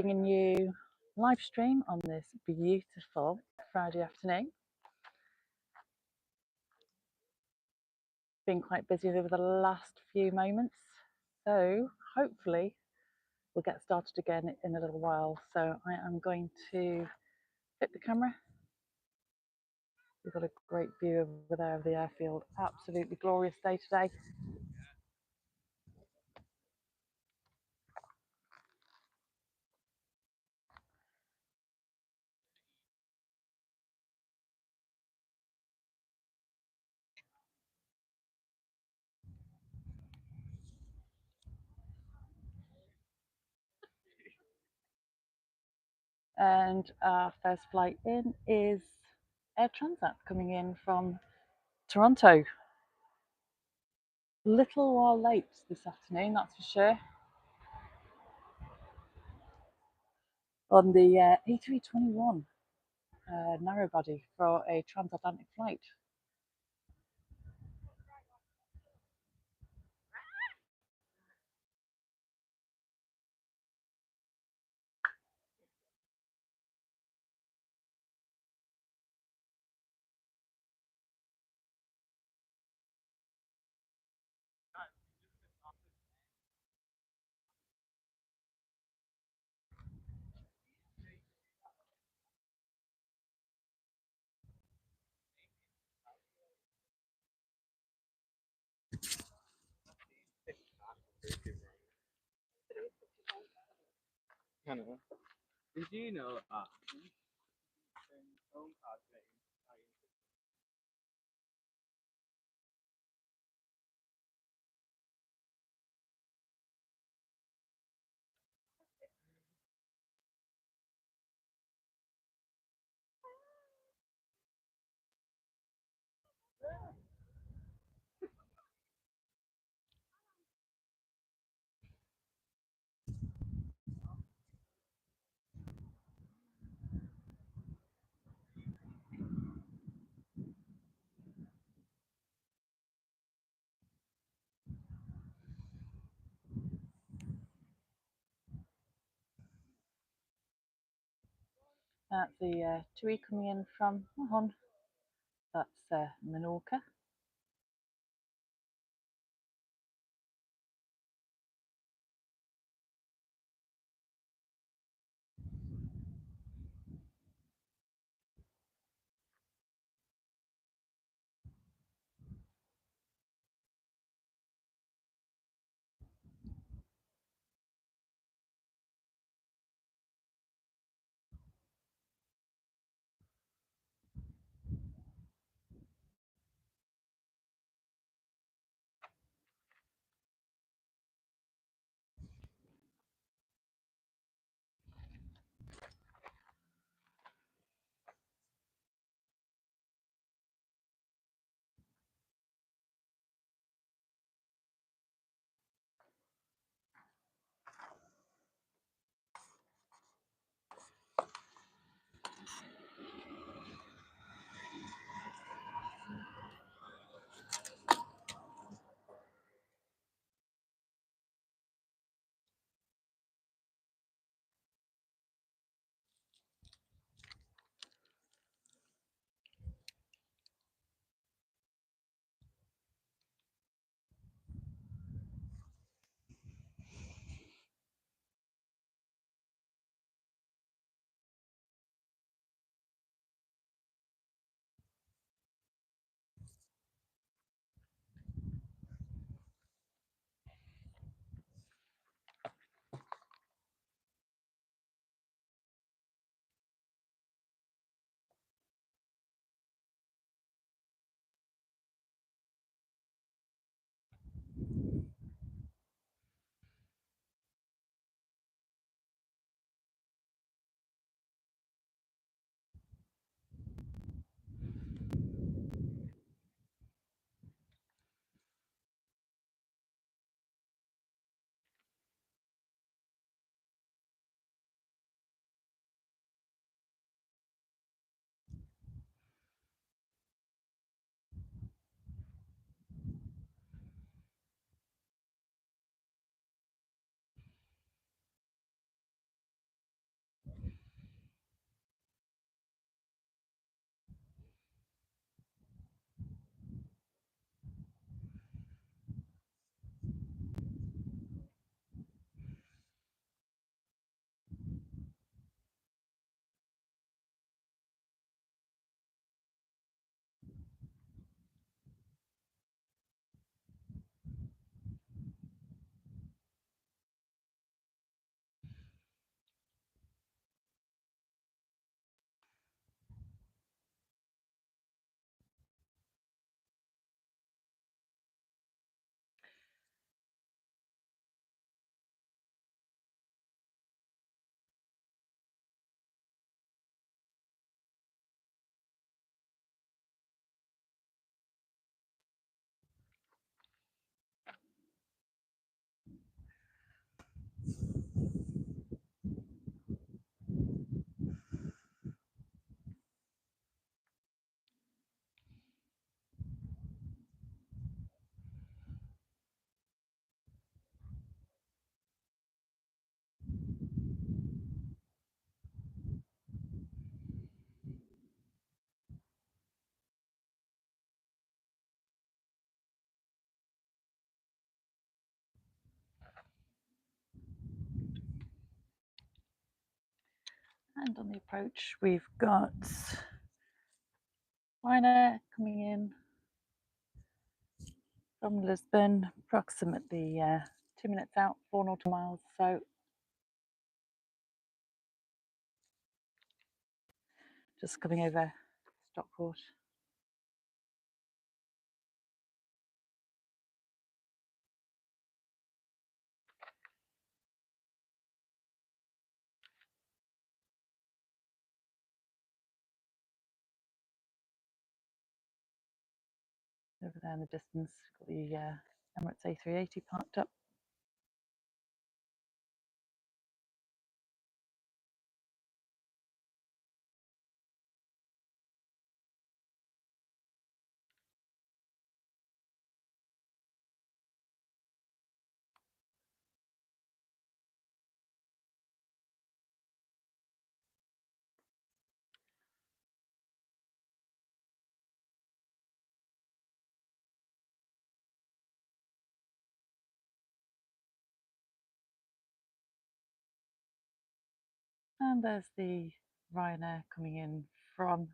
bringing you live stream on this beautiful Friday afternoon. Been quite busy over the last few moments, so hopefully we'll get started again in a little while. So I am going to hit the camera. We've got a great view over there of the airfield. Absolutely glorious day today. And our first flight in is Air Transat coming in from Toronto. Little while late this afternoon, that's for sure. On the A321 narrow body for a transatlantic flight. Did you know That's the TUI coming in from Mahon. That's Menorca. And on the approach, we've got Ryanair coming in from Lisbon, approximately 2 minutes out, 4 nautical miles. So just coming over Stockport. Over there in the distance, got the Emirates A380 parked up. And there's the Ryanair coming in from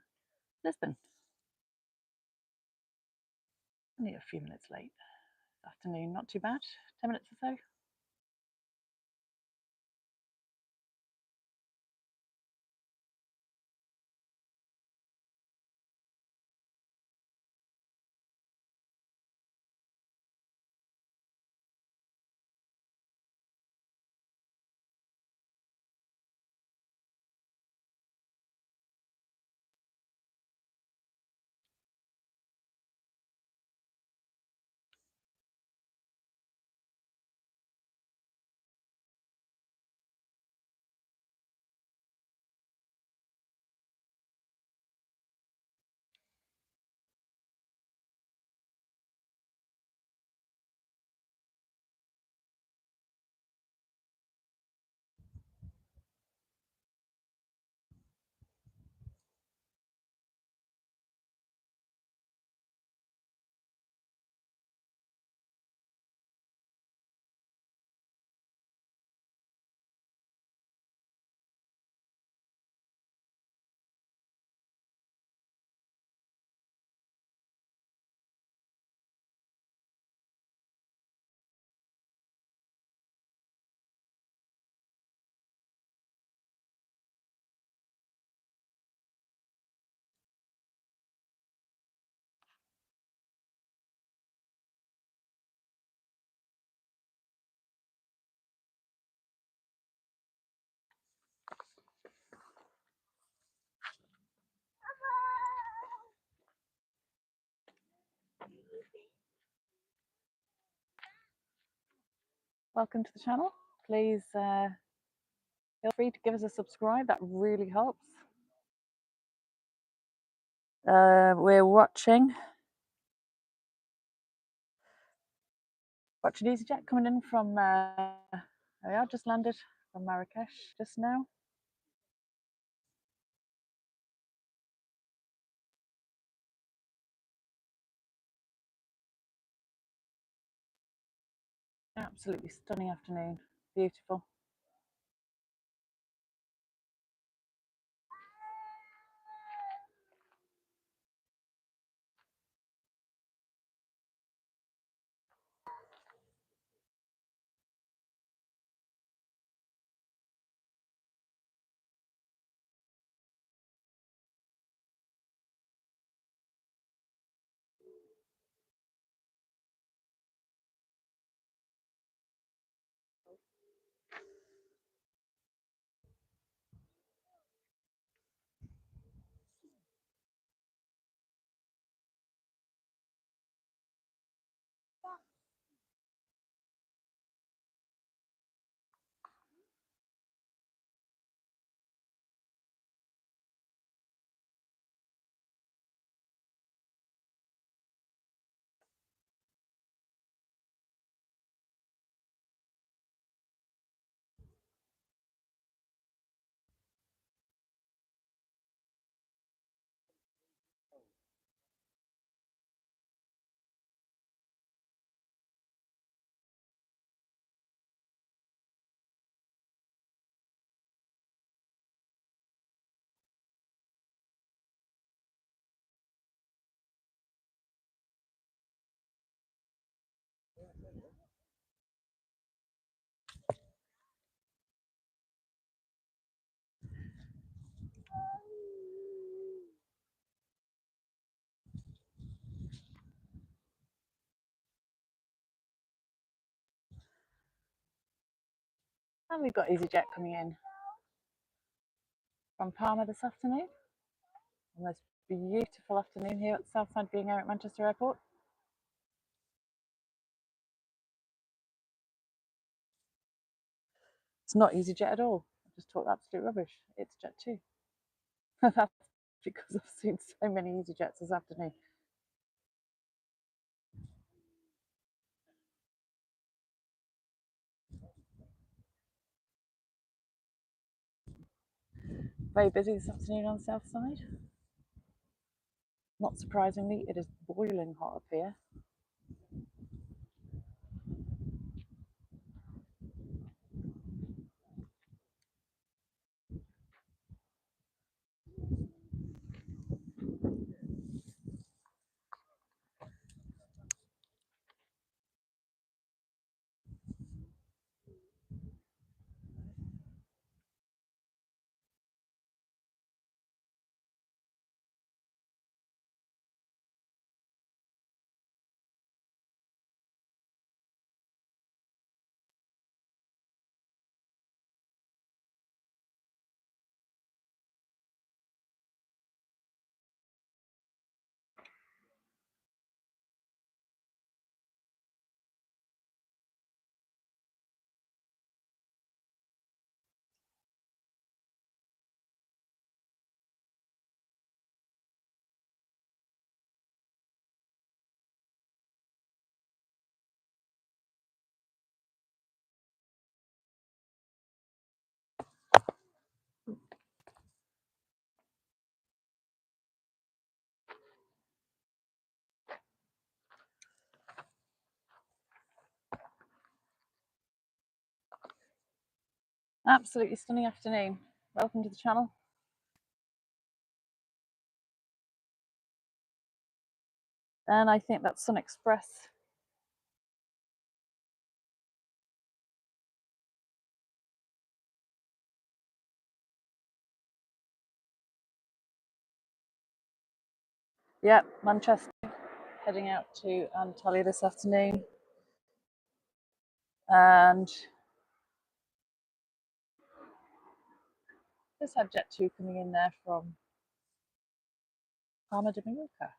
Lisbon. Only a few minutes late this afternoon, not too bad, 10 minutes or so. Welcome to the channel. Please feel free to give us a subscribe, that really helps. We're watching EasyJet coming in from, there we are, just landed from Marrakesh just now. Absolutely stunning afternoon, beautiful. And we've got EasyJet coming in from Palma this afternoon. On this beautiful afternoon here at Southside Being Air at Manchester Airport. It's not EasyJet at all. I just talked absolute rubbish. It's Jet2. That's because I've seen so many EasyJets this afternoon. Very busy this afternoon on the south side. Not surprisingly, it is boiling hot up here. Absolutely stunning afternoon. Welcome to the channel. And I think that's Sun Express. Yeah, Manchester, heading out to Antalya this afternoon. And just had Jet2 coming in there from Palma de Mallorca.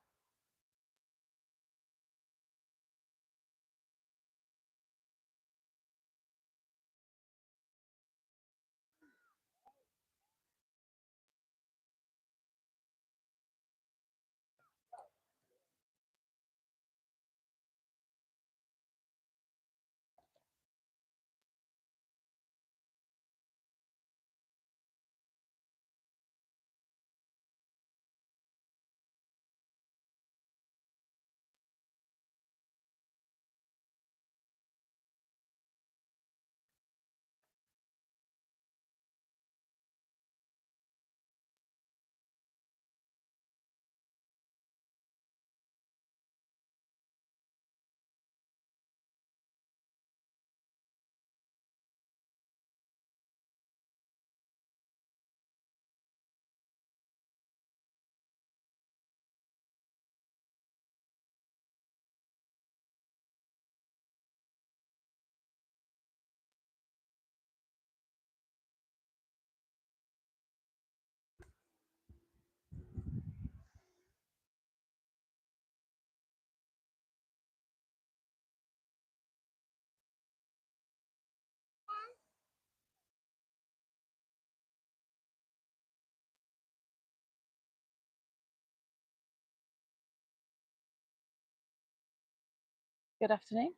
Good afternoon.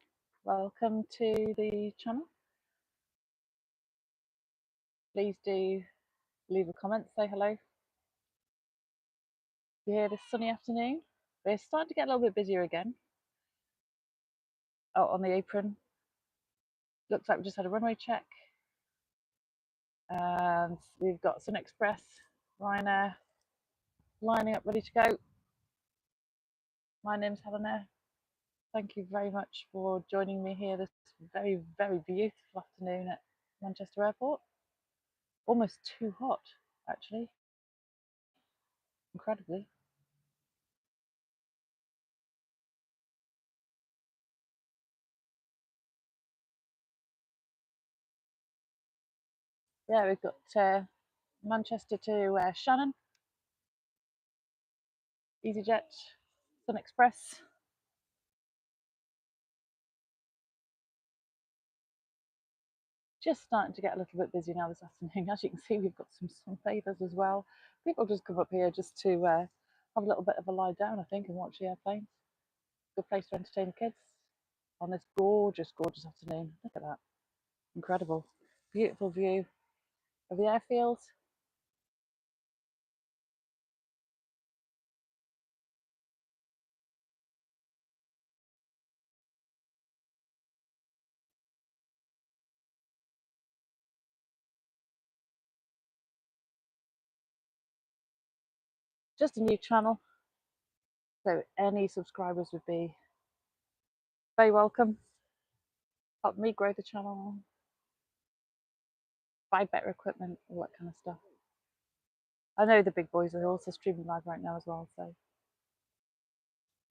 Welcome to the channel. Please do leave a comment, say hello. You're here this sunny afternoon. We're starting to get a little bit busier again. Out on the apron. Looks like we just had a runway check. And we've got Sun Express, Ryanair lining up ready to go. My name's Helena. Thank you very much for joining me here this very, very beautiful afternoon at Manchester Airport. Almost too hot, actually. Incredibly. Yeah, we've got Manchester to Shannon, EasyJet, Sun Express. Just starting to get a little bit busy now this afternoon. As you can see, we've got some sunbathers as well. People just come up here just to have a little bit of a lie down, I think, and watch the airplanes. Good place to entertain the kids on this gorgeous, gorgeous afternoon. Look at that. Incredible. Beautiful view of the airfield. Just a new channel, so any subscribers would be very welcome. Help me grow the channel, buy better equipment, all that kind of stuff. I know the big boys are also streaming live right now as well, so.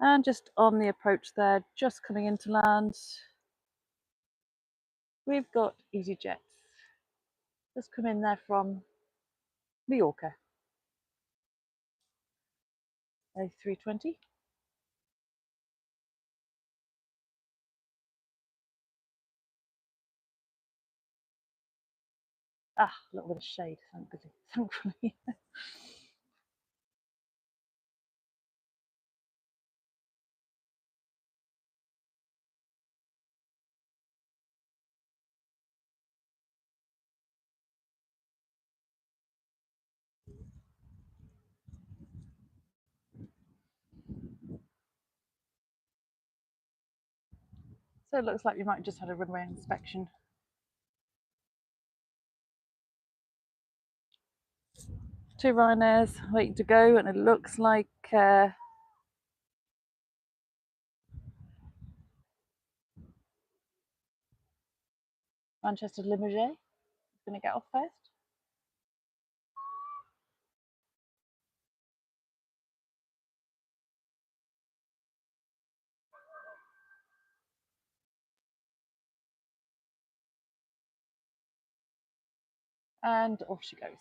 And just on the approach there, just coming into land, we've got EasyJet. Just come in there from Mallorca. A320. Ah, a little bit of shade, thankfully. So it looks like we might have just had a runway inspection. Two Ryanairs waiting to go, and it looks like Manchester Limoges is going to get off first. And off she goes.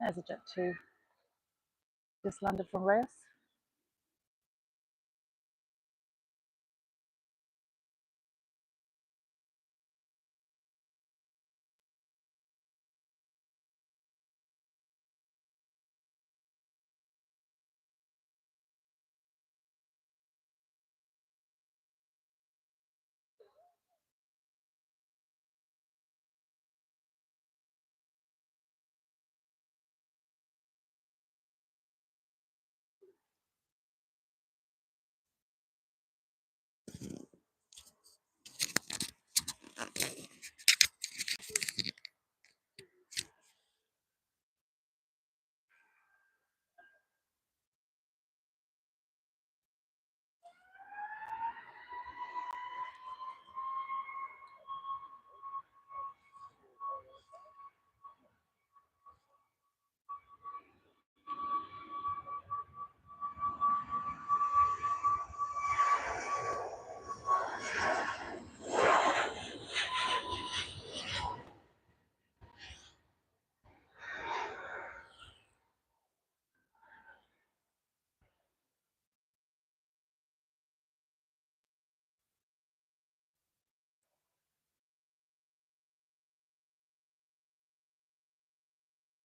There's a Jet2 just landed from Reyes.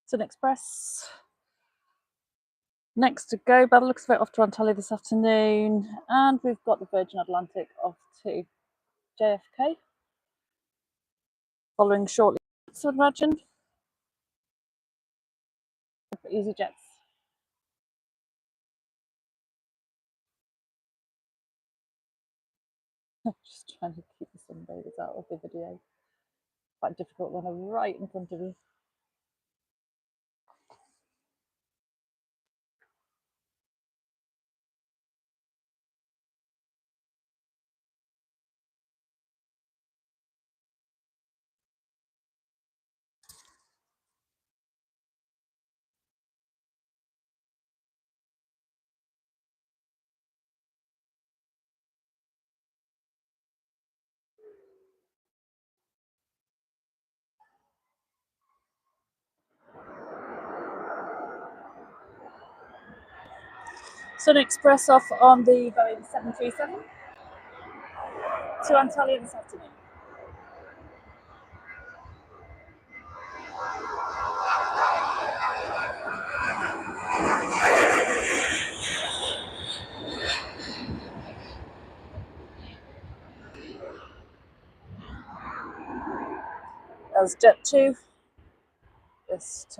Sun Express. Next to go, by the looks of it, off to Antalya this afternoon. And we've got the Virgin Atlantic off to JFK. following shortly, so I'd imagine. EasyJet's. Just trying to keep the sunbathers out of the video. Quite difficult when I'm right in front of you. Sun Express off on the Boeing 737 to Antalya this afternoon. That was Jet 2. Just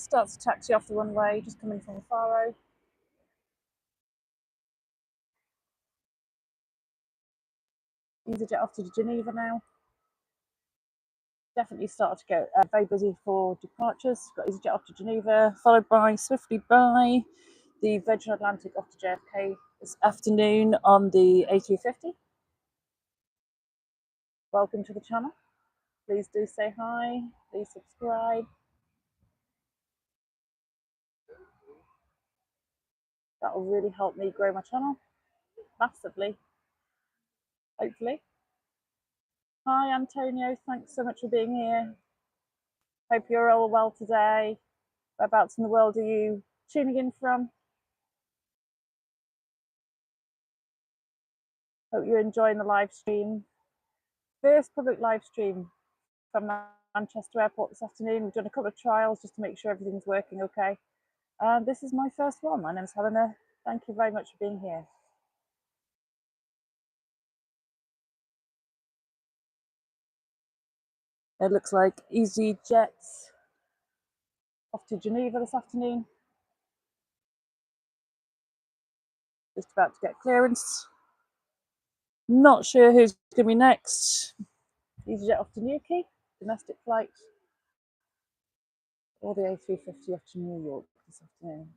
starts to taxi off the runway, just coming from Faro. EasyJet off to Geneva now. Definitely started to get very busy for departures. Got EasyJet off to Geneva, followed by swiftly by the Virgin Atlantic off to JFK this afternoon on the A350. Welcome to the channel. Please do say hi. Please subscribe. That will really help me grow my channel massively, hopefully. Hi, Antonio. Thanks so much for being here. Hope you're all well today. Whereabouts in the world are you tuning in from? Hope you're enjoying the live stream. First public live stream from Manchester Airport this afternoon. We've done a couple of trials just to make sure everything's working okay. And this is my first one. My name's Helena. Thank you very much for being here. It looks like EasyJet off to Geneva this afternoon. Just about to get clearance. Not sure who's going to be next. EasyJet off to Newquay, domestic flight, or the A350 off to New York this afternoon.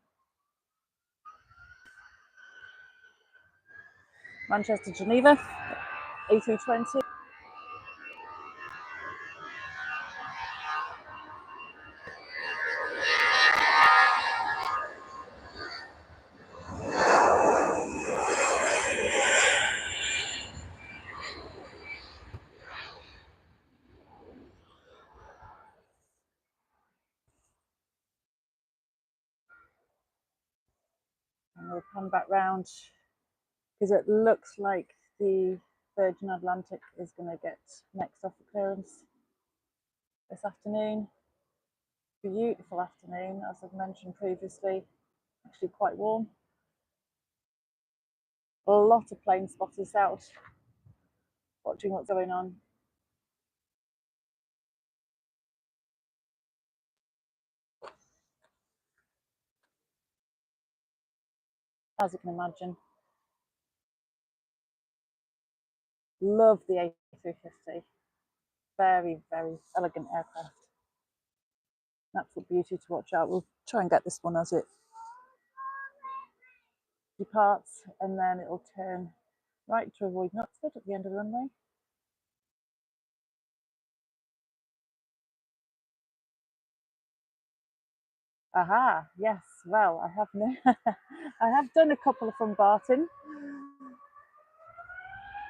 Manchester, Geneva, A320. And we'll come back round because it looks like the Virgin Atlantic is going to get next off the clearance this afternoon. Beautiful afternoon, as I've mentioned previously, actually quite warm. A lot of plane spotters out watching what's going on. As you can imagine, love the A350. Very, very elegant aircraft. Absolute beauty to watch out. We'll try and get this one as it departs, and then it'll turn right to avoid Knutsford at the end of the runway. Aha, yes. Well, I have I have done a couple from Barton.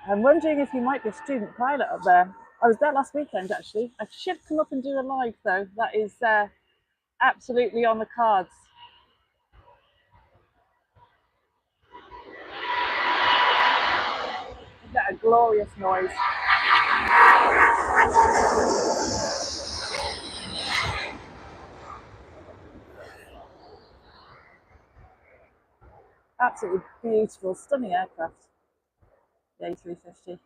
I'm wondering if you might be a student pilot up there. I was there last weekend, actually. I should come up and do a live, though. That is absolutely on the cards. Is that a glorious noise? Absolutely beautiful, stunning aircraft. The A350.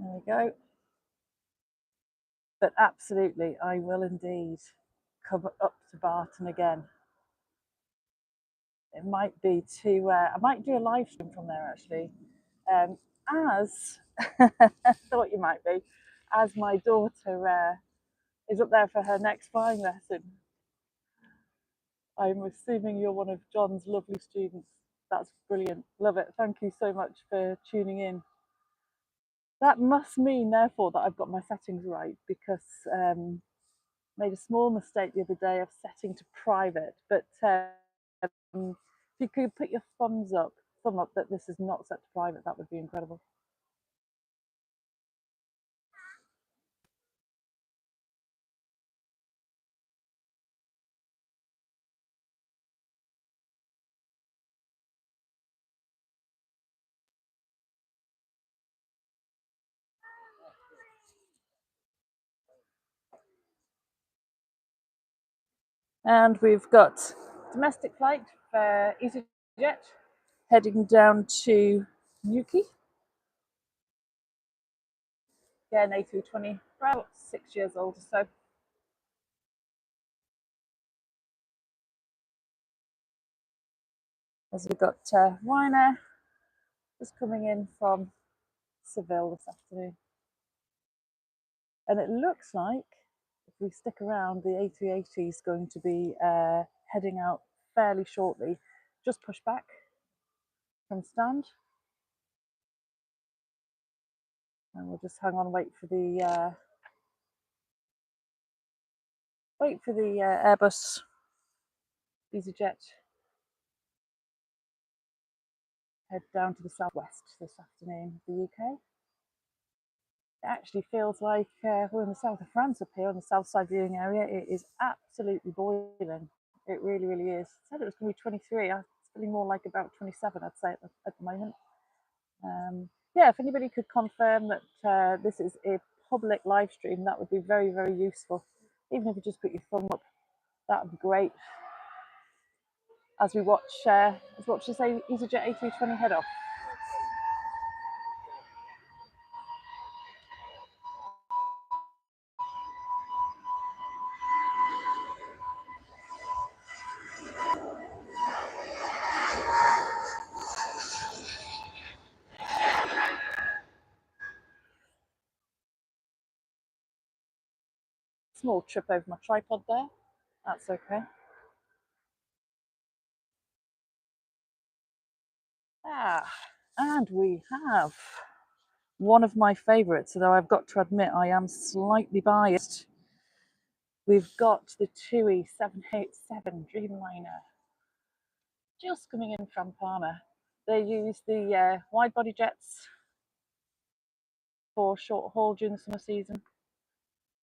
There we go. But absolutely, I will indeed come up to Barton again. It might be to, I might do a live stream from there actually, as I thought you might be, as my daughter is up there for her next flying lesson. I'm assuming you're one of John's lovely students. That's brilliant. Love it. Thank you so much for tuning in. That must mean, therefore, that I've got my settings right, because made a small mistake the other day of setting to private. But if you could put your thumb up that this is not set to private, that would be incredible. And we've got domestic flight for EasyJet heading down to Newquay. Again, A320, about 6 years old or so. As we've got Ryanair just coming in from Seville this afternoon. And it looks like, if we stick around, the A380 is going to be heading out fairly shortly. Just push back from stand. And we'll just hang on, wait for the Airbus EasyJet head down to the southwest this afternoon of the UK. It actually feels like we're in the south of France up here on the south side viewing area. It is absolutely boiling. It really, really is. I said it was going to be 23. I'm feeling more like about 27, I'd say, at the moment. Yeah, if anybody could confirm that this is a public live stream, that would be very, very useful. Even if you just put your thumb up, that would be great. As we watch this EasyJet A320 head off. Small trip over my tripod there. That's okay. And we have one of my favourites, although I've got to admit I am slightly biased. We've got the TUI 787 Dreamliner just coming in from Palma. They use the wide body jets for short haul during the summer season.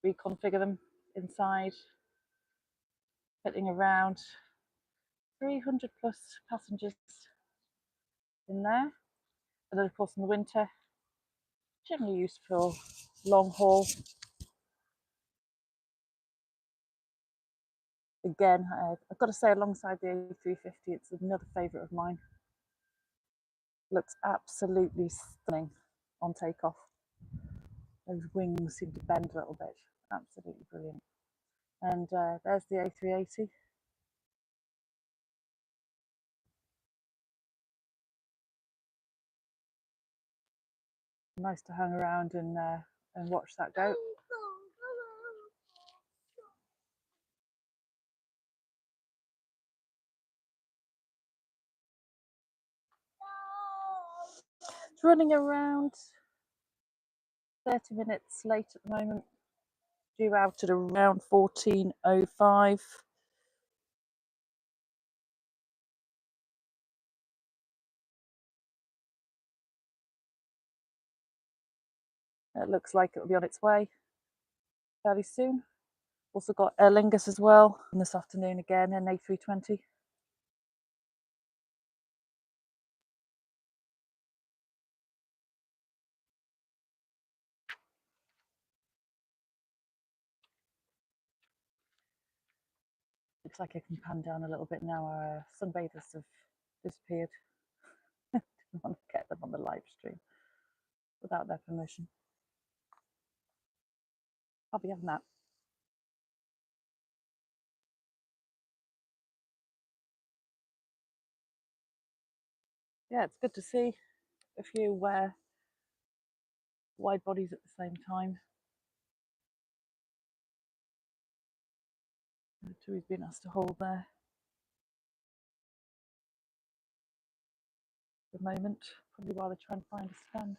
Reconfigure them inside, fitting around 300 plus passengers in there. And then, of course, in the winter, generally used for long haul. Again, I've got to say, alongside the A350, it's another favourite of mine. Looks absolutely stunning on takeoff. Those wings seem to bend a little bit. Absolutely brilliant. And there's the A380. Nice to hang around and watch that go. It's running around 30 minutes late at the moment. Due out at around 14:05. It looks like it'll be on its way fairly soon. Also got Aer Lingus as well, and this afternoon again an A320. Looks like I can pan down a little bit now. Our sunbathers have disappeared. Didn't want to get them on the live stream without their permission. I'll be having that. Yeah, it's good to see a few wide bodies at the same time. Tui's been asked to hold there for the moment, probably while they try and find a stand.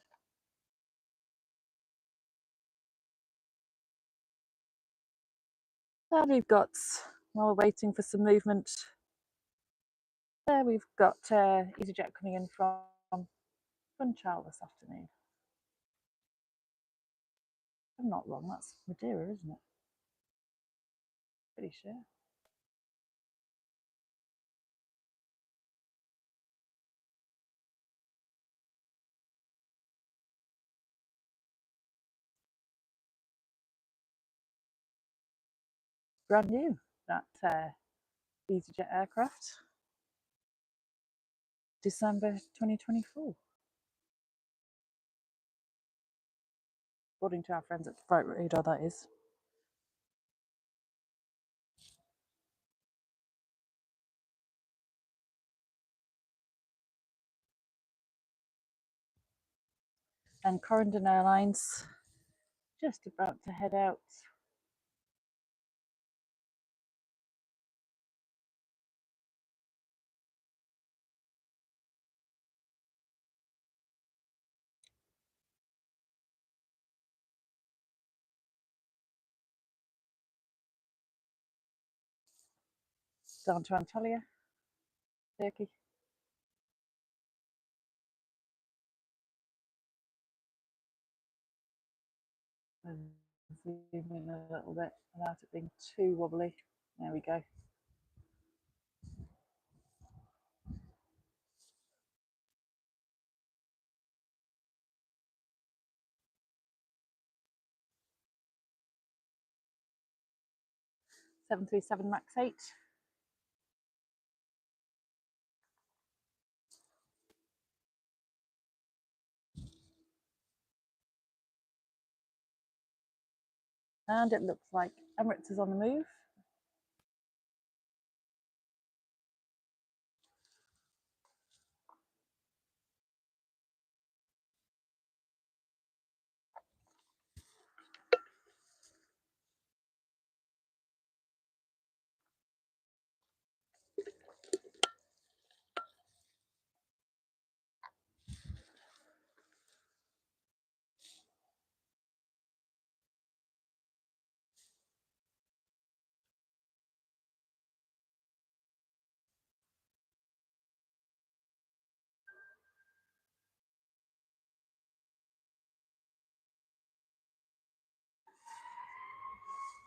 There we've got, while we're waiting for some movement, there we've got EasyJet coming in from Funchal this afternoon. I'm not wrong, that's Madeira, isn't it? Pretty sure. Brand new, that EasyJet aircraft. December 2024. According to our friends at Flight Radar, that is. And Corendon Airlines just about to head out. Down to Antalya, Turkey. Zoom in a little bit without it being too wobbly. There we go. Seven three seven Max 8. And it looks like Emirates is on the move.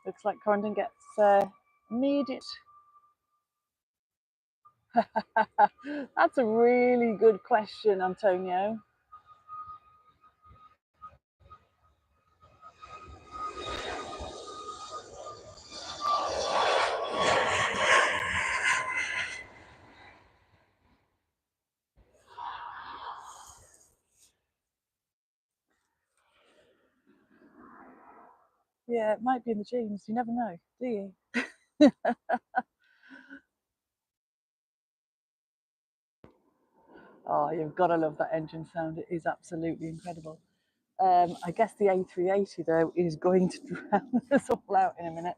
Looks like Corendon gets immediate. That's a really good question, Antonio. Yeah, it might be in the genes. You never know, do you? Oh, you've got to love that engine sound. It is absolutely incredible. I guess the A380 though is going to drown us all out in a minute.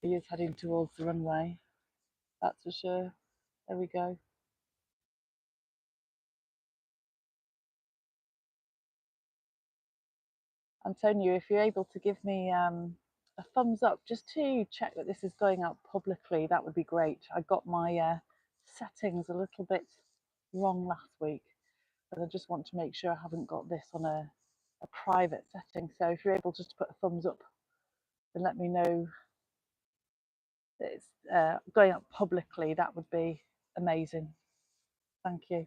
He is heading towards the runway, that's for sure. There we go. Antonio, if you're able to give me a thumbs up just to check that this is going out publicly, that would be great. I got my settings a little bit wrong last week, but I just want to make sure I haven't got this on a private setting. So if you're able just to put a thumbs up and let me know that it's going up publicly, that would be amazing. Thank you.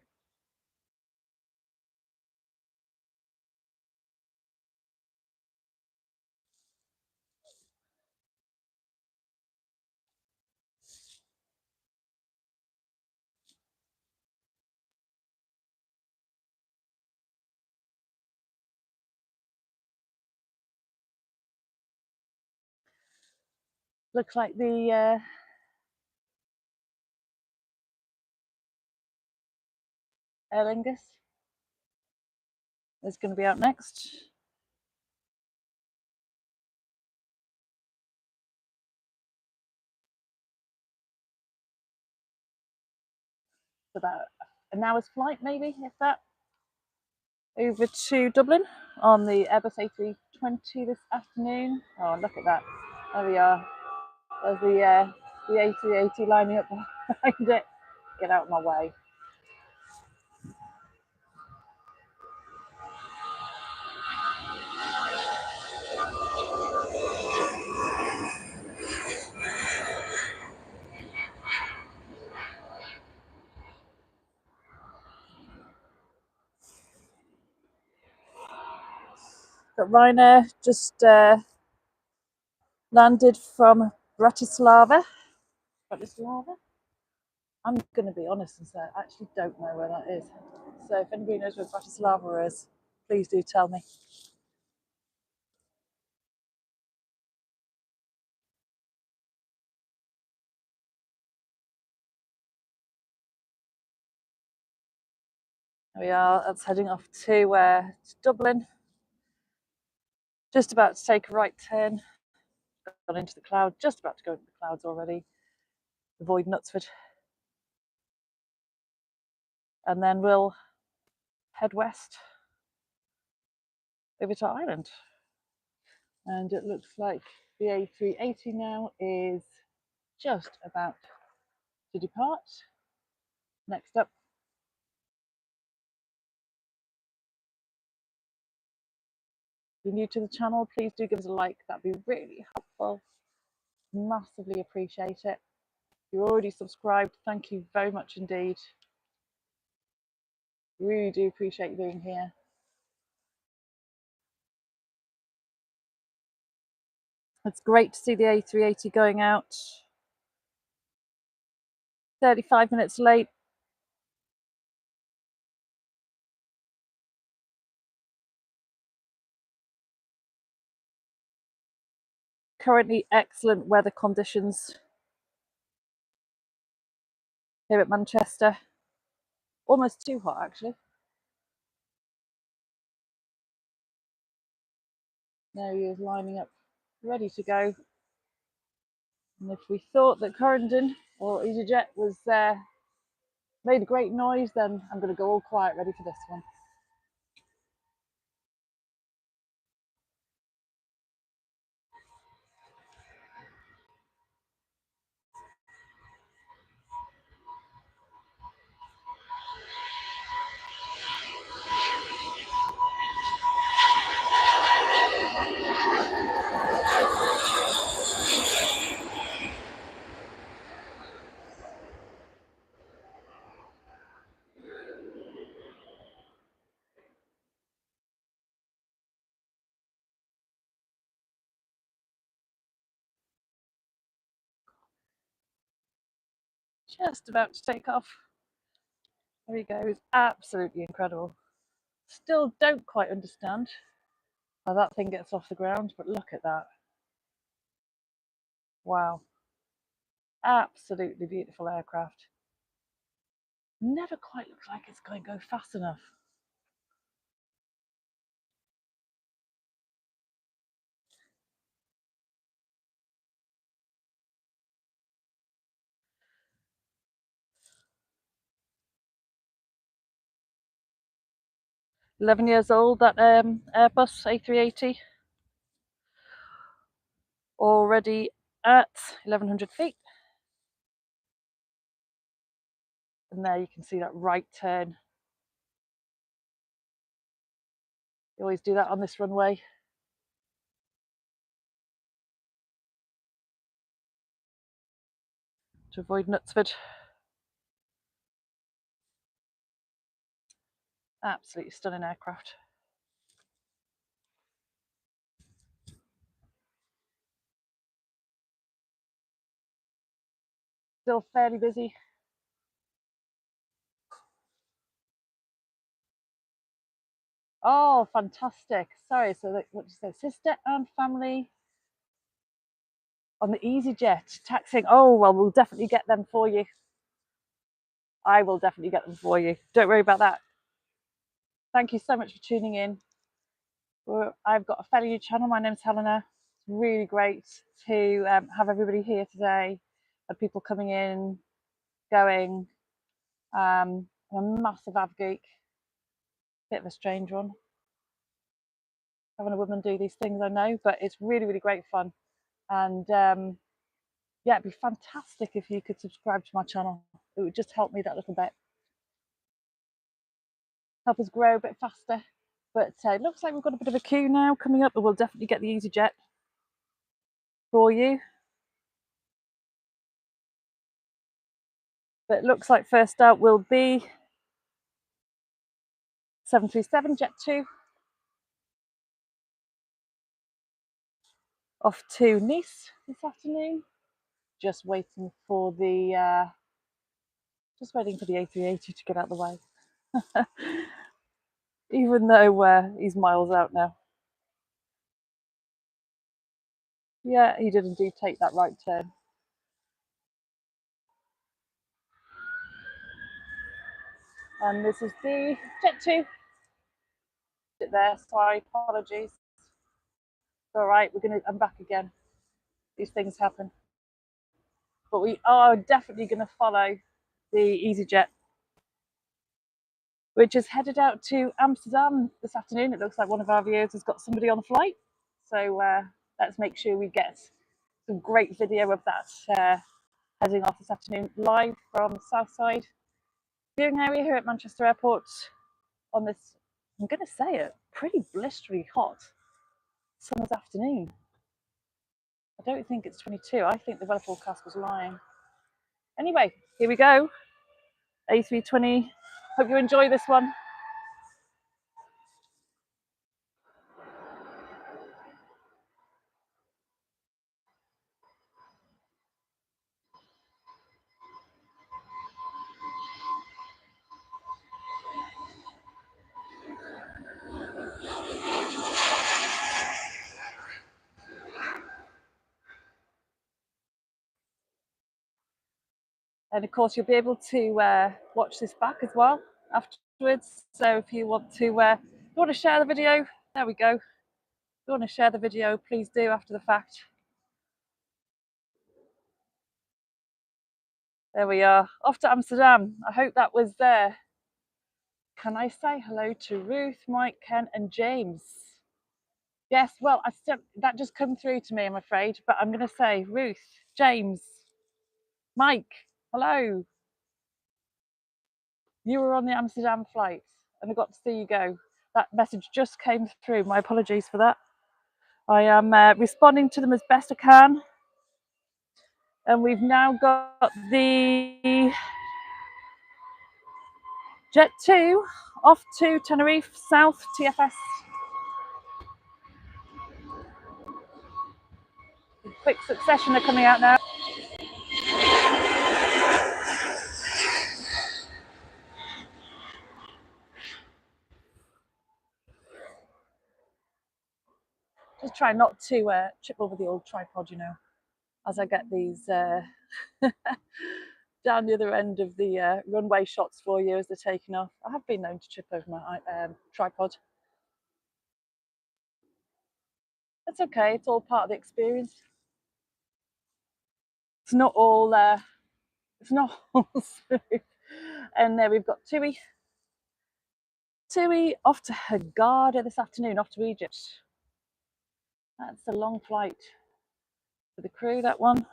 Looks like the Aer Lingus is going to be out next. It's about an hour's flight, maybe, if that, over to Dublin on the Airbus A320 this afternoon. Oh, look at that. There we are. There's the A380 lining up behind it. Get out of my way. But Ryanair just landed from Bratislava. I'm going to be honest and say I actually don't know where that is. So if anybody knows where Bratislava is, please do tell me. There we are. That's heading off to Dublin. Just about to take a right turn. Gone into the cloud. Just about to go into the clouds already. Avoid Knutsford. And then we'll head west over to Ireland. And it looks like the A380 now is just about to depart. Next up, if you're new to the channel, please do give us a like. That'd be really helpful. Massively appreciate it. If you're already subscribed, thank you very much indeed. Really do appreciate you being here. It's great to see the A380 going out. 35 minutes late. Currently excellent weather conditions here at Manchester. Almost too hot, actually. There he is lining up, ready to go. And if we thought that Corendon or EasyJet was made a great noise, then I'm going to go all quiet, ready for this one. Just about to take off. There he goes. Absolutely incredible. Still don't quite understand how that thing gets off the ground, but look at that. Wow. Absolutely beautiful aircraft. Never quite looks like it's going to go fast enough. $11 years old, that Airbus A380. Already at 1,100 feet. And there you can see that right turn. You always do that on this runway. To avoid Knutsford. Absolutely stunning aircraft. Still fairly busy. Oh, fantastic. Sorry, so what did you say? Sister and family on the EasyJet taxiing. Oh, well, we'll definitely get them for you. I will definitely get them for you. Don't worry about that. Thank you so much for tuning in. I've got a fellow channel. My name's Helena. It's really great to have everybody here today. Had people coming in, going. I'm a massive av geek. Bit of a strange one. Having a woman do these things, I know, but it's really, really great fun. And yeah, it'd be fantastic if you could subscribe to my channel. It would just help me that little bit. Help us grow a bit faster. But it looks like we've got a bit of a queue now coming up, but we'll definitely get the EasyJet for you. But it looks like first out will be 737 Jet2 off to Nice this afternoon. Just waiting for the A380 to get out of the way. Even though he's miles out now. Yeah, he did indeed take that right turn. And this is the Jet2. There, sorry, apologies. It's all right, I'm back again. These things happen. But we are definitely going to follow the EasyJet, which is headed out to Amsterdam this afternoon. It looks like one of our viewers has got somebody on the flight. So let's make sure we get some great video of that heading off this afternoon, live from Southside viewing area here at Manchester Airport on this, I'm going to say it, pretty blistery hot summer's afternoon. I don't think it's 22. I think the weather forecast was lying. Anyway, here we go. A320. Hope you enjoy this one. And of course, you'll be able to watch this back as well afterwards. So if you want to share the video, there we go. If you want to share the video, please do after the fact. There we are, off to Amsterdam. I hope that was there. Can I say hello to Ruth, Mike, Ken, and James? Yes, well, that just come through to me, I'm afraid, but I'm going to say Ruth, James, Mike, hello. You were on the Amsterdam flight and I got to see you go. That message just came through. My apologies for that. I am responding to them as best I can. And we've now got the Jet2 off to Tenerife South TFS. In quick succession are coming out now. Just try not to chip over the old tripod, you know, as I get these down the other end of the runway shots for you as they're taking off. I have been known to chip over my tripod. That's okay, it's all part of the experience. It's not all smooth. And there we've got Tui off to Hurghada this afternoon, off to Egypt. That's a long flight for the crew, that one.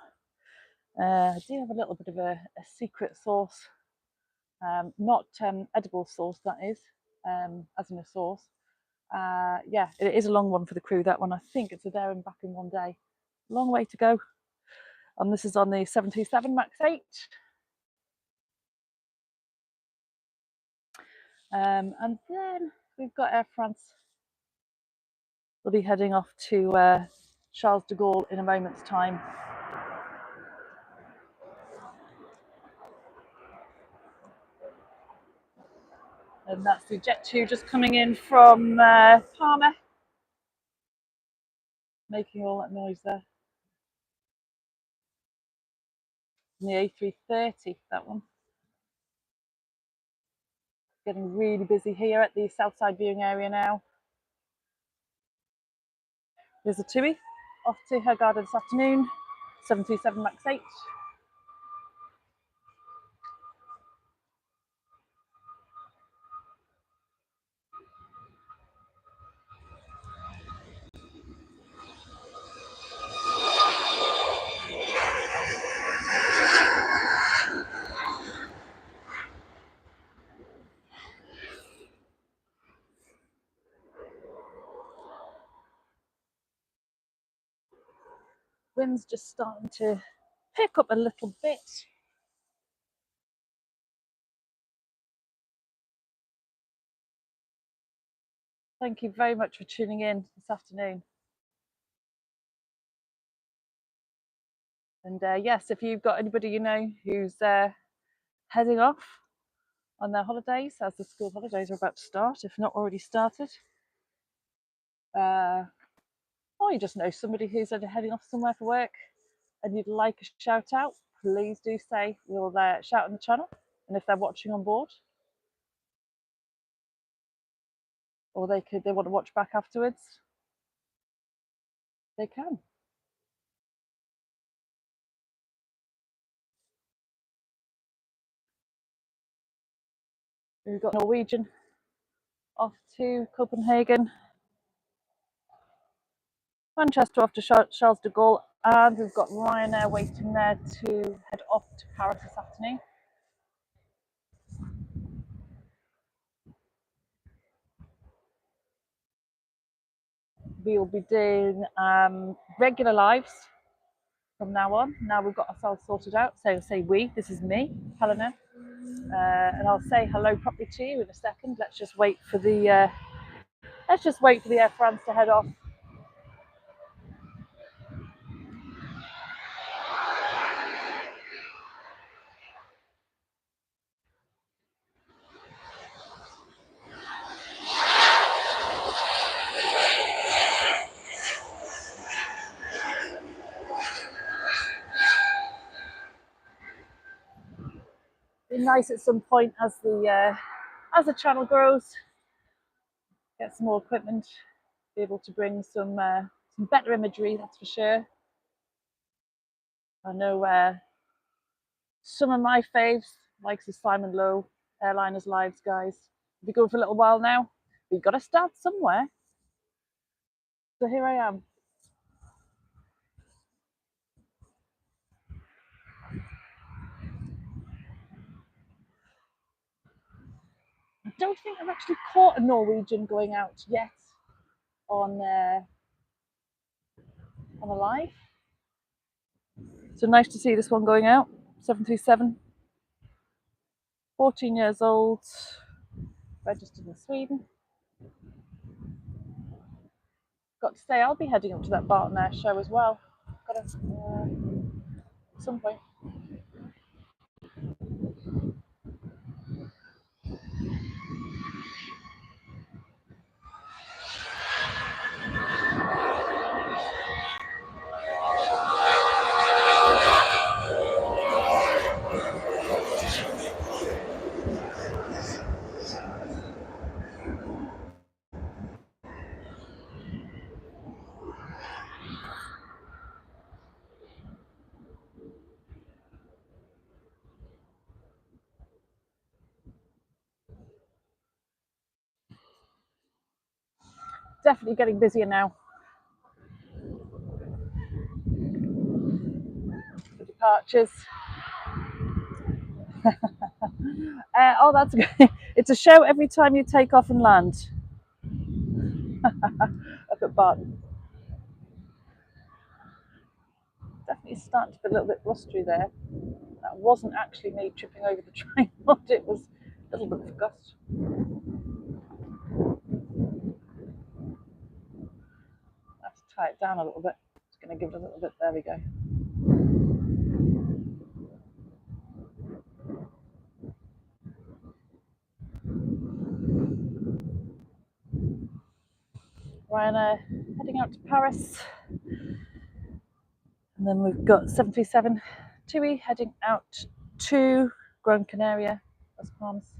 I do have a little bit of a secret sauce, not edible sauce, that is, as in a sauce. Yeah, it is a long one for the crew, that one. I think it's a there and back in one day. Long way to go. And this is on the 737 MAX 8. And then we've got Air France. We'll be heading off to Charles de Gaulle in a moment's time. And that's the Jet2 just coming in from Palma. Making all that noise there. on the A330, that one. Getting really busy here at the Southside viewing area now. There's a TUI off to Hurghada this afternoon, 737 MAX 8. Wind's just starting to pick up a little bit. Thank you very much for tuning in this afternoon. And yes, if you've got anybody you know who's heading off on their holidays, as the school holidays are about to start, if not already started, or you just know somebody who's heading off somewhere for work and you'd like a shout out, please do say. We'll shout on the channel, and if they're watching on board, or they want to watch back afterwards, they can. We've got Norwegian off to Copenhagen, Manchester off to Charles de Gaulle, and we've got Ryanair waiting there to head off to Paris this afternoon. We'll be doing regular lives from now on. Now we've got ourselves sorted out. So say we, this is me, Helena, and I'll say hello properly to you in a second. Let's just wait for the Air France to head off. Be nice at some point as the channel grows, get some more equipment, be able to bring some better imagery, that's for sure. I know some of my faves, like the Simon Lowe Airliners Lives guys, have been going for a little while now. We've got to start somewhere. So here I am. I don't think I've actually caught a Norwegian going out yet on a live. So nice to see this one going out. 737. 14 years old. Registered in Sweden. Got to say, I'll be heading up to that Barton Air show as well. Got to at some point. Definitely getting busier now. The departures. Oh, that's good. It's a show every time you take off and land. Up at Barton. Definitely starting to be a little bit blustery there. That wasn't actually me tripping over the tripod, it was a little bit of gust. I have to tie it down a little bit. Just going to give it a little bit. There we go. Ryanair heading out to Paris. And then we've got 737 TUI heading out to Gran Canaria, Las Palmas.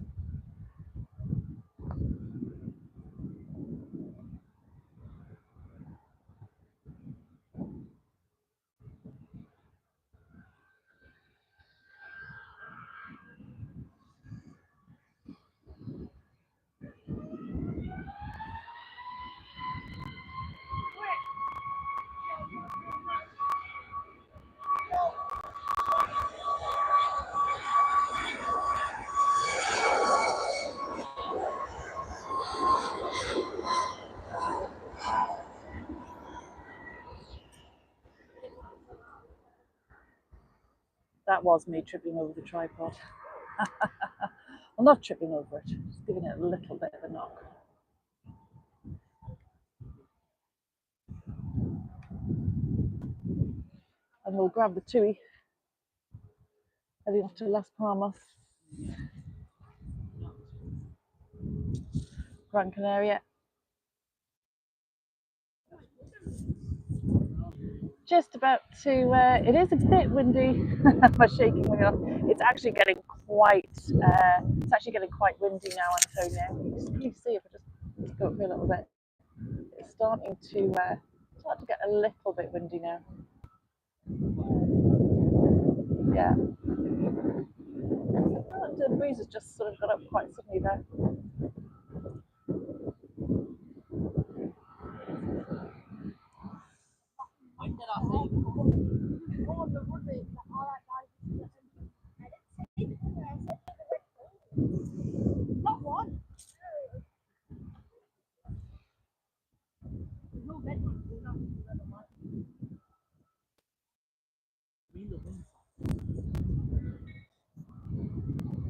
That was me tripping over the tripod. Well, not tripping over it, just giving it a little bit of a knock. And we'll grab the TUI heading off to Las Palmas, Gran Canaria. Just about to, it is a bit windy. I'm shaking my off. It's actually getting quite, windy now, Antonio. Can you see if I just go up here a little bit? It's starting to get a little bit windy now. Yeah. The breeze has just sort of got up quite suddenly there. Not one. No red one.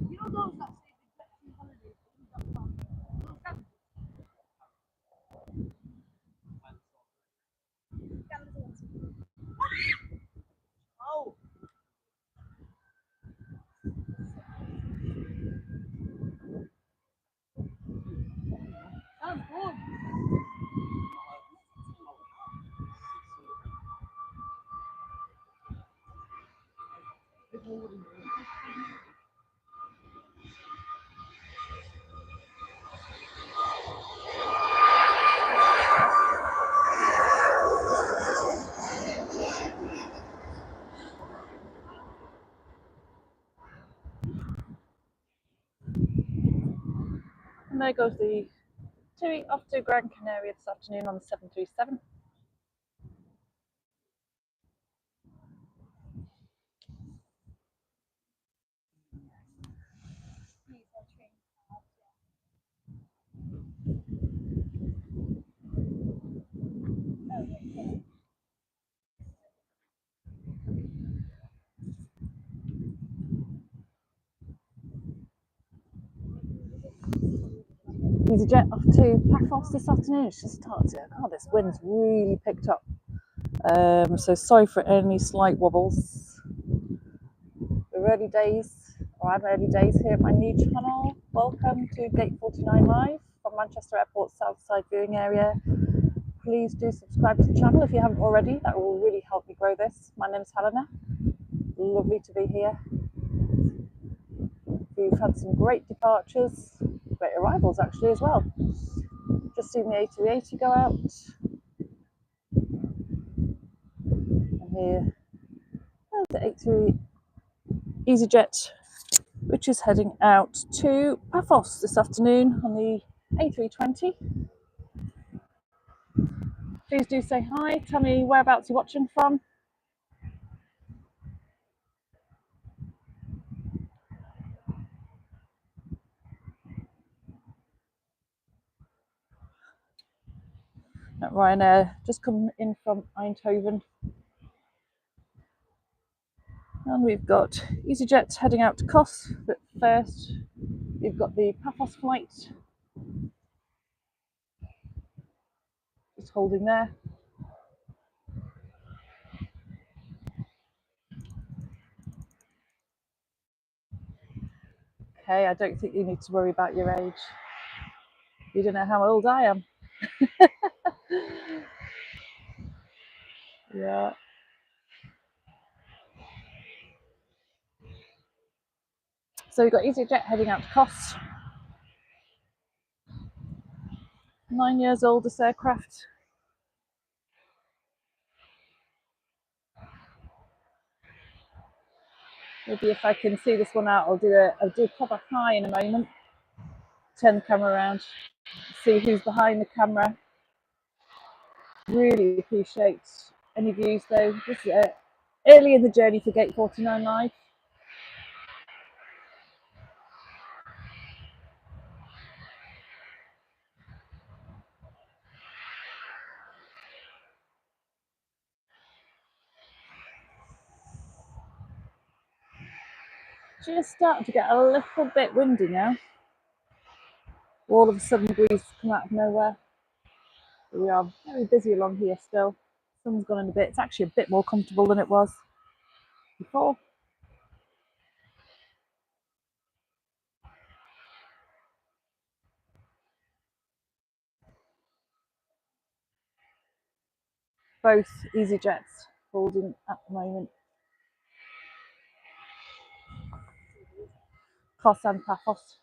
You know those that say the flexi holidays? Oh. Sounds good. And there goes the TUI off to Gran Canaria this afternoon on the 737. EasyJet off to Paphos this afternoon. It's just started. God, this wind's really picked up. So sorry for any slight wobbles. We're early days, or I'm early days here at my new channel. Welcome to Gate 49 Live from Manchester Airport Southside viewing area. Please do subscribe to the channel if you haven't already. That will really help me grow this. My name's Helena. Lovely to be here. We've had some great departures, great arrivals actually as well. Just seen the A380 go out. And here, the A3 EasyJet, which is heading out to Paphos this afternoon on the A320. Please do say hi. Tell me whereabouts you're watching from. At Ryanair, just come in from Eindhoven. And we've got EasyJet heading out to Kos, but first we've got the Paphos flight. Just holding there. Okay, I don't think you need to worry about your age. You don't know how old I am. Yeah. So we've got EasyJet heading out to Kos. 9 years old, this aircraft. Maybe if I can see this one out, I'll do a proper high in a moment. Turn the camera around, see who's behind the camera. Really appreciate any views though. This is early in the journey for Gate 49 Live. Just starting to get a little bit windy now. All of a sudden the breeze has come out of nowhere. We are very busy along here still. Sun's gone in a bit. It's actually a bit more comfortable than it was before. Both EasyJets holding at the moment. Kos and Paphos.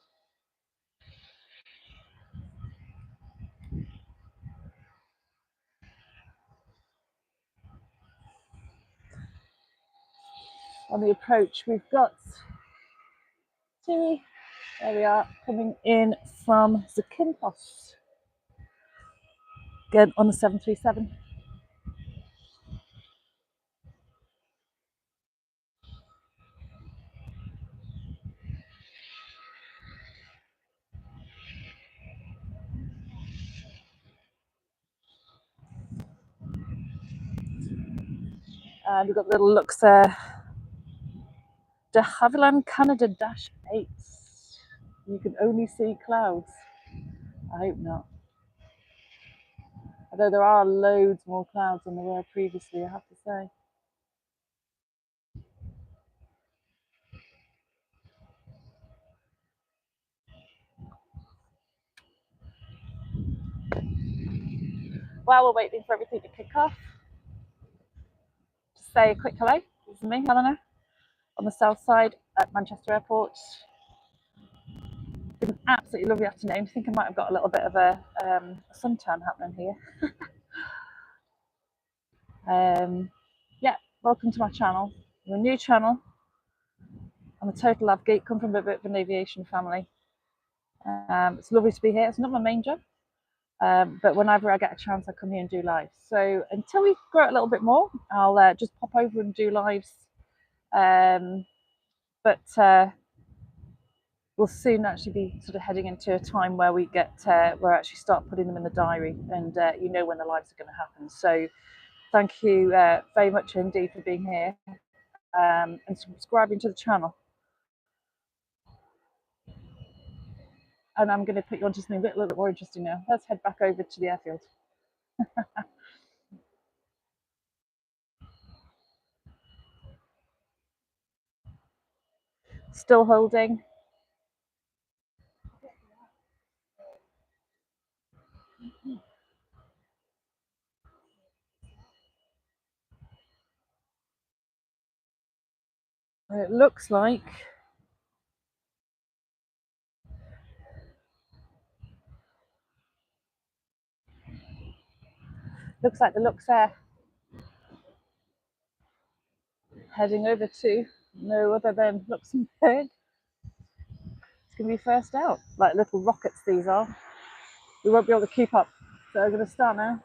On the approach, we've got Tilly. There we are, coming in from Zakynthos. Again on the 737. And we've got little Luxair de Havilland Canada -8. You can only see clouds. I hope not. Although there are loads more clouds than there were previously, I have to say. While we're waiting for everything to kick off, just say a quick hello. This is me, Helena, on the south side at Manchester Airport. It's been an absolutely lovely afternoon. I think I might have got a little bit of a suntan happening here. Yeah, welcome to my channel. I'm a new channel. I'm a total love geek, come from a bit of an aviation family. It's lovely to be here. It's not my main job, but whenever I get a chance, I come here and do lives. So until we grow it a little bit more, I'll just pop over and do lives. But we'll soon actually be sort of heading into a time where we get where I actually start putting them in the diary, and you know when the lives are going to happen. So thank you very much indeed for being here and subscribing to the channel. And I'm going to put you onto something a little bit more interesting now. Let's head back over to the airfield. Still holding. It looks like the Luxair heading over to no other than Luxembourg. It's going to be first out. Like little rockets these are. We won't be able to keep up. So we're going to start now.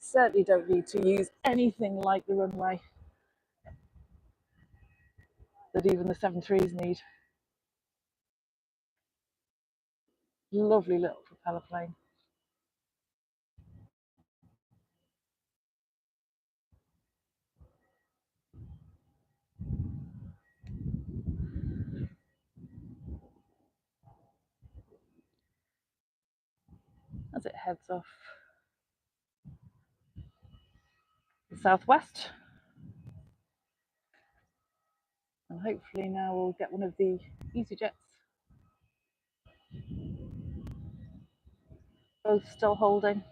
Certainly don't need to use anything like the runway that even the 737s need. Lovely little propeller plane. As it heads off the southwest. And hopefully now we'll get one of the EasyJets. Both still holding.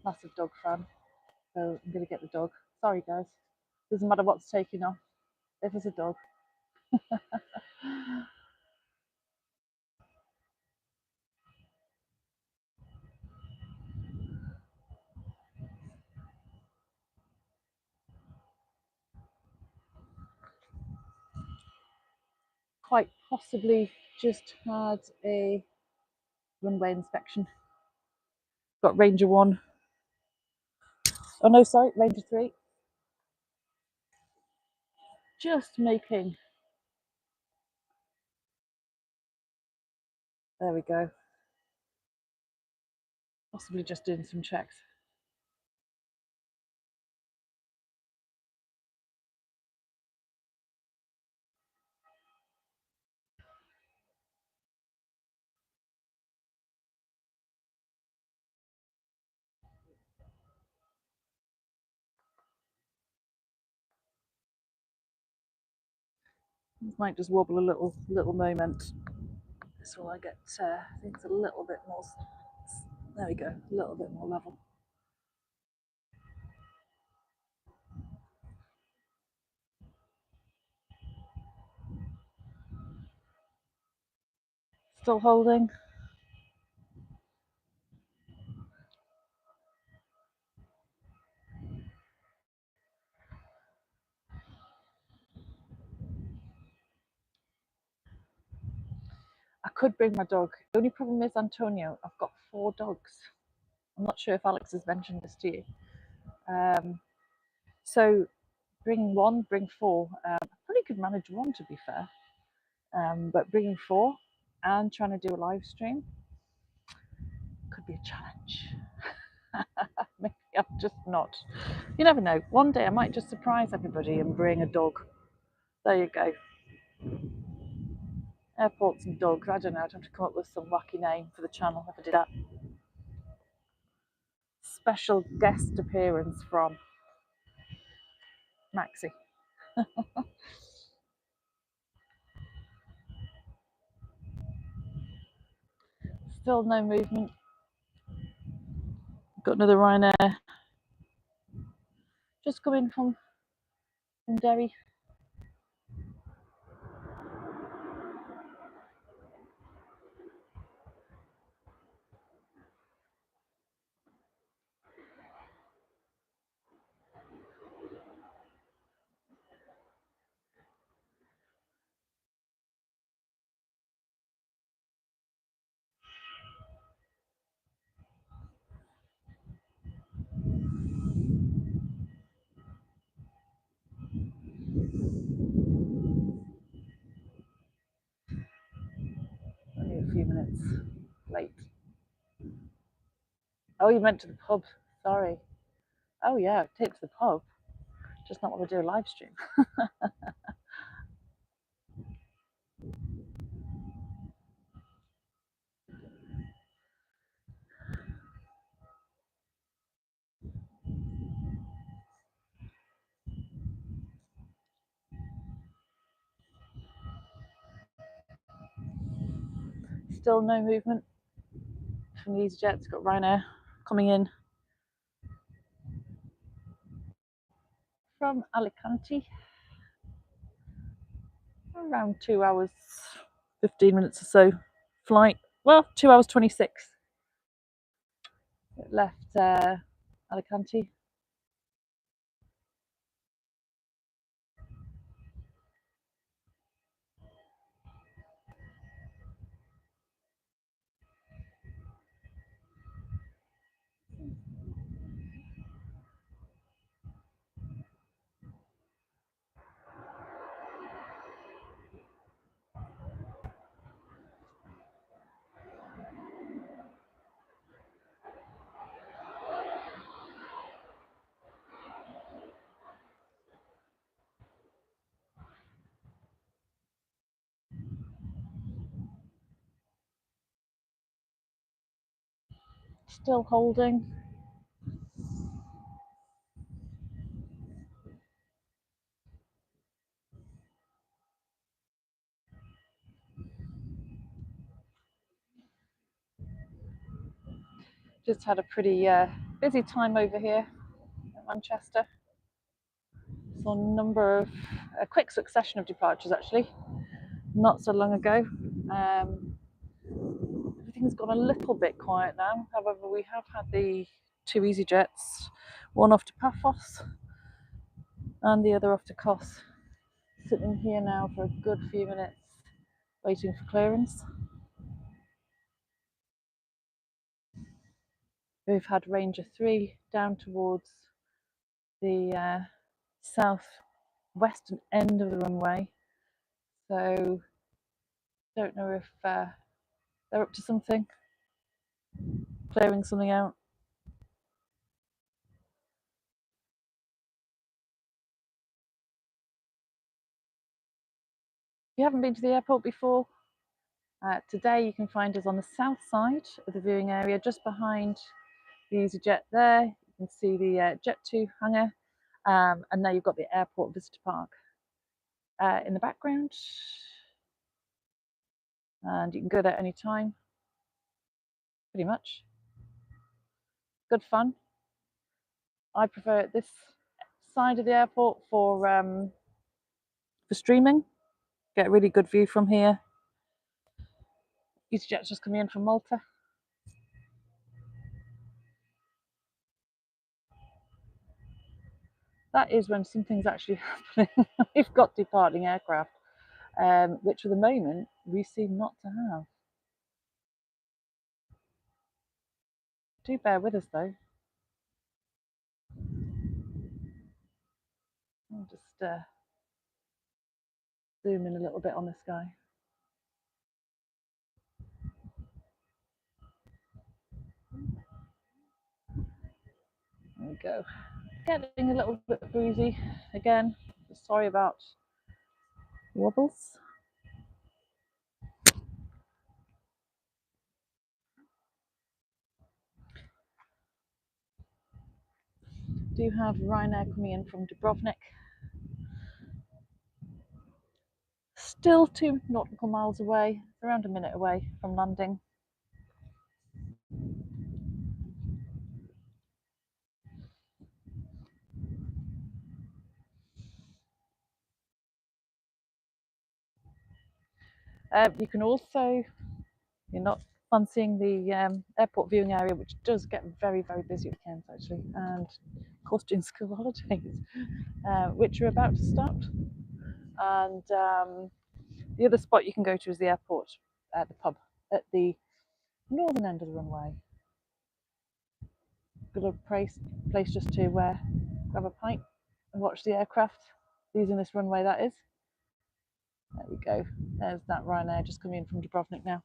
Massive dog fan. So I'm going to get the dog. Sorry, guys. Doesn't matter what's taking off. If it's a dog. Quite possibly just had a runway inspection. Got Ranger 1. Oh no, sorry, Ranger 3. Just making. There we go. Possibly just doing some checks. Might just wobble a little moment. This will I get things a little bit more. There we go, a little bit more level. Still holding. I could bring my dog. The only problem is, Antonio, I've got 4 dogs. I'm not sure if Alex has mentioned this to you. So bring 1, bring 4. I probably could manage 1, to be fair. But bringing 4 and trying to do a live stream could be a challenge. Maybe I'm just not. You never know. One day I might just surprise everybody and bring a dog. There you go. Airports and dogs. I don't know. I'd have to come up with some wacky name for the channel if I did that. Special guest appearance from Maxi. Still no movement. Got another Ryanair. Just coming from Derry. Only a few minutes late. Oh, you went to the pub. Sorry. Oh yeah, take to the pub. Just not want to do a live stream. Still no movement from these jets. Got Ryanair coming in from Alicante. Around 2 hours, 15 minutes or so flight. Well, 2 hours 26. It left Alicante. Still holding. Just had a pretty busy time over here at Manchester. Saw a number of a quick succession of departures actually, not so long ago. Everything's gone a little bit quiet now. However, we have had the two EasyJets, one off to Paphos and the other off to Kos. Sitting here now for a good few minutes, waiting for clearance. We've had Ranger 3 down towards the south western end of the runway, so don't know if they're up to something, clearing something out. If you haven't been to the airport before, today you can find us on the south side of the viewing area, just behind the EasyJet there. You can see the Jet2 hangar, and now you've got the airport visitor park in the background, and you can go there anytime, pretty much. Good fun. I prefer this side of the airport for streaming. Get a really good view from here. EasyJet's just coming in from Malta. That is when something's actually happening. We've got departing aircraft, which for the moment we seem not to have. Do bear with us though. I'll just zoom in a little bit on the sky. There we go. Getting a little bit breezy again. Sorry about wobbles. Do have Ryanair coming in from Dubrovnik. Still 2 nautical miles away, around a minute away from landing. You can also, you're not fancying the airport viewing area, which does get very, very busy at weekends actually, and of course during school holidays, which are about to start. And the other spot you can go to is the airport, the pub at the northern end of the runway. Good place just to grab a pint and watch the aircraft using this runway, that is. There we go. There's that Ryanair just coming in from Dubrovnik now.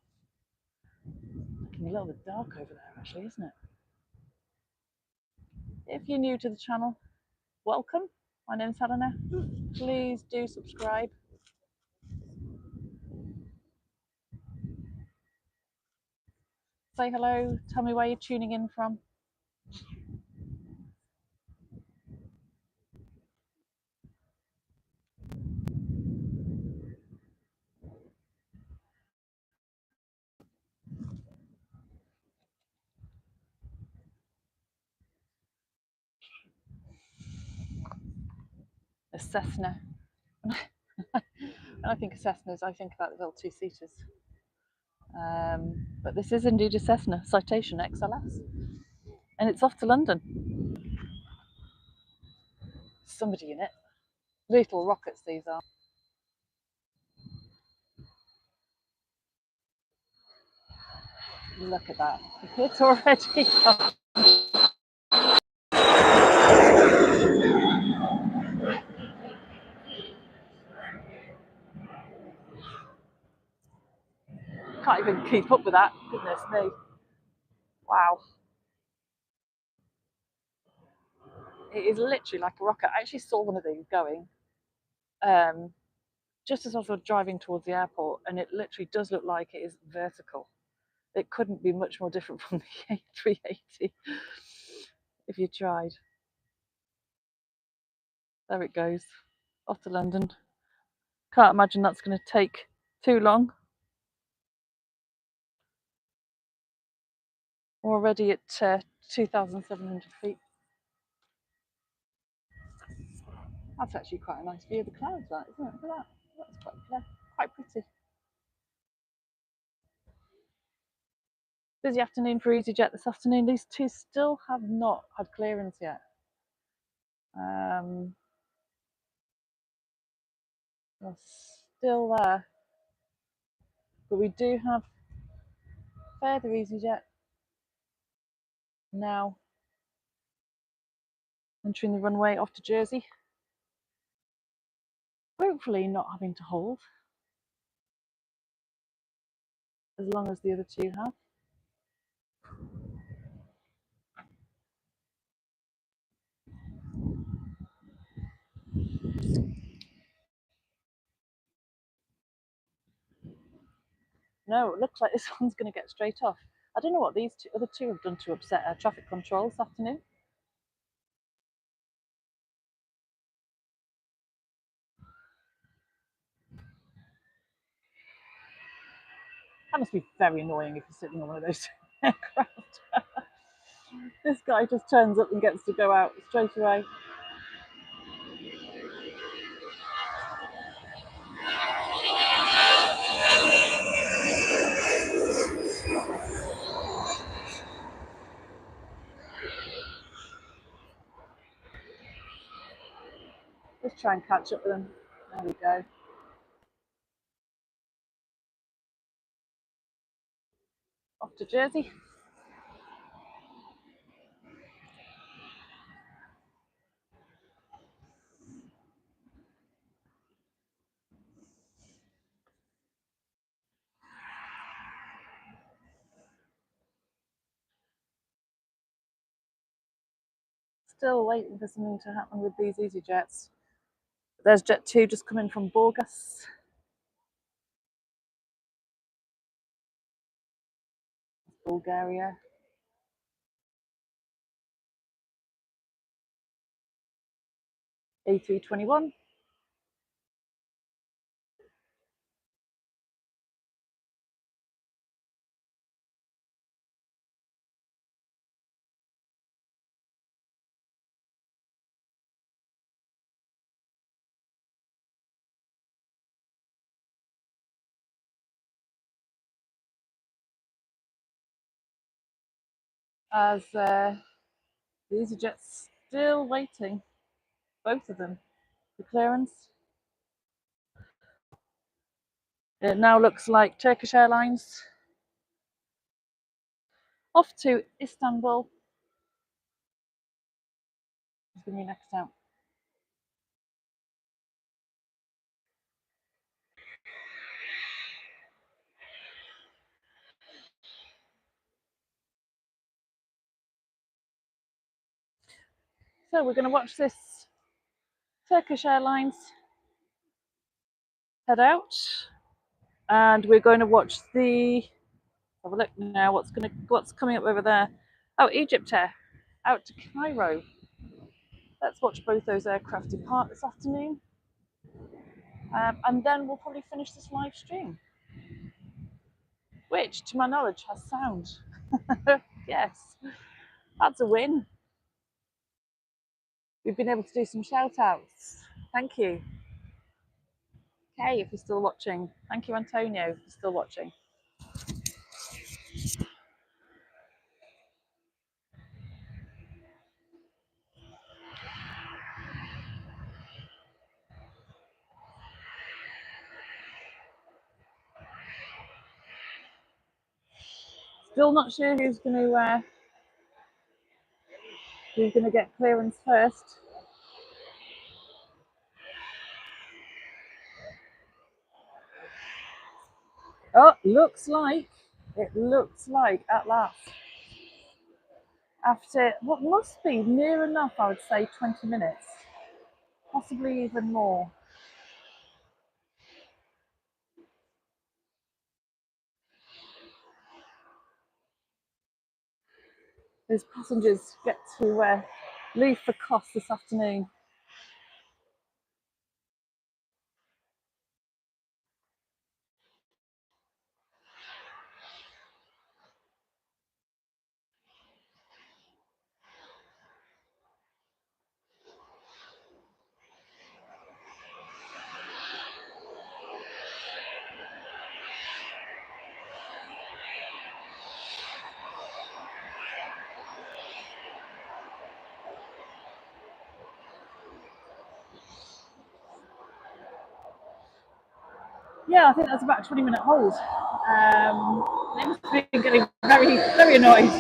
Looking a little bit dark over there actually, isn't it? If you're new to the channel, welcome. My name's Helena. Please do subscribe. Say hello, tell me where you're tuning in from. A Cessna. When I think of Cessnas, I think about the little two-seaters. But this is indeed a Cessna Citation XLS, and it's off to London. Somebody in it. Little rockets these are. Look at that. It's already gone. Can't even keep up with that. Goodness me. Wow. It is literally like a rocket. I actually saw one of these going just as I was driving towards the airport, and it literally does look like it is vertical. It couldn't be much more different from the A380 if you tried. There it goes, off to London. Can't imagine that's going to take too long. We're already at 2,700 feet. That's actually quite a nice view of the clouds, that, isn't it? Look at that. That's quite pretty. Busy afternoon for EasyJet this afternoon. These two still have not had clearance yet. They're still there. But we do have further EasyJet now entering the runway off to Jersey. Hopefully not having to hold as long as the other two have. No, it looks like this one's going to get straight off. I don't know what these other two have done to upset our traffic control this afternoon. That must be very annoying if you're sitting on one of those aircraft. This guy just turns up and gets to go out straight away. Let's try and catch up with them. There we go. Off to Jersey. Still waiting for something to happen with these EasyJets. There's Jet 2 just coming from Burgas. Bulgaria. A321. As the EasyJet's still waiting, both of them, for clearance. It now looks like Turkish Airlines off to Istanbul. It's going to be next out. So we're going to watch this Turkish Airlines head out, and we're going to watch the. Have a look now. What's coming up over there? Oh, Egyptair out to Cairo. Let's watch both those aircraft depart this afternoon, and then we'll probably finish this live stream, which, to my knowledge, has sound. Yes, that's a win. We've been able to do some shout outs. Thank you. Kay, if you're still watching. Thank you, Antonio, if you're still watching. Still not sure who's going to get clearance first. Oh, it looks like at last, after what must be near enough, I would say 20 minutes, possibly even more. those passengers get to leave for Kos this afternoon. Yeah, I think that's about a 20-minute hold. They must have been getting very, very annoyed.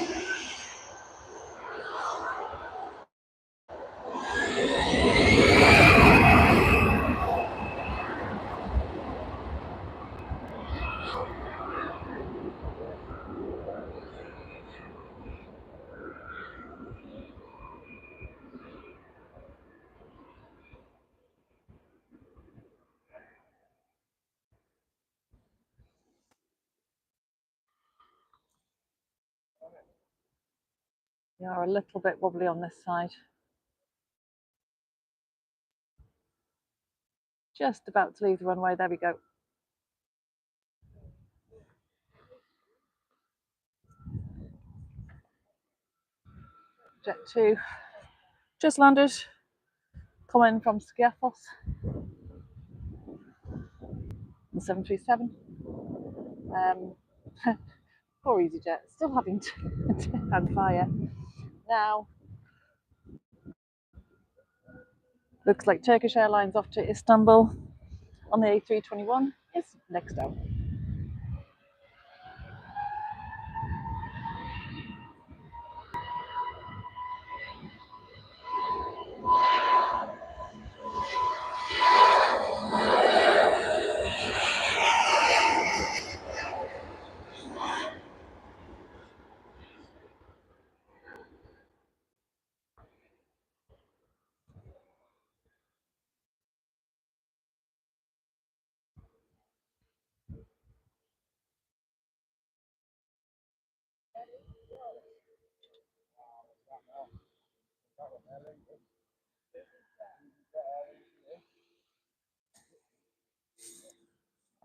They are a little bit wobbly on this side. Just about to leave the runway. There we go. Jet 2 just landed, coming from Skiathos, the 737. Poor EasyJet, still having to hand fire. Now, looks like Turkish Airlines off to Istanbul on the A321 is next down.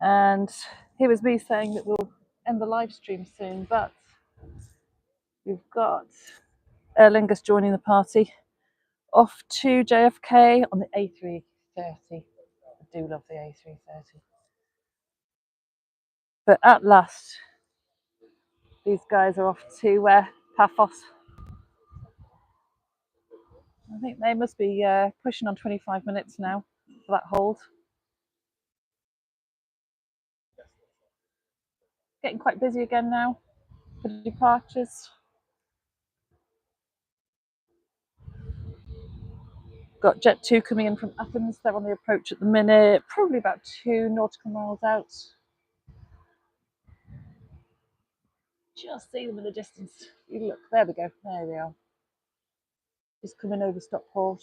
And here was me saying that we'll end the live stream soon, but we've got Aer Lingus joining the party off to JFK on the A330. I do love the A330. But at last, these guys are off to Paphos. I think they must be pushing on 25 minutes now for that hold. Getting quite busy again now for departures. Got Jet 2 coming in from Athens. They're on the approach at the minute, probably about 2 nautical miles out. Just see them in the distance. You look, there we go, there they are. Just coming over Stockport.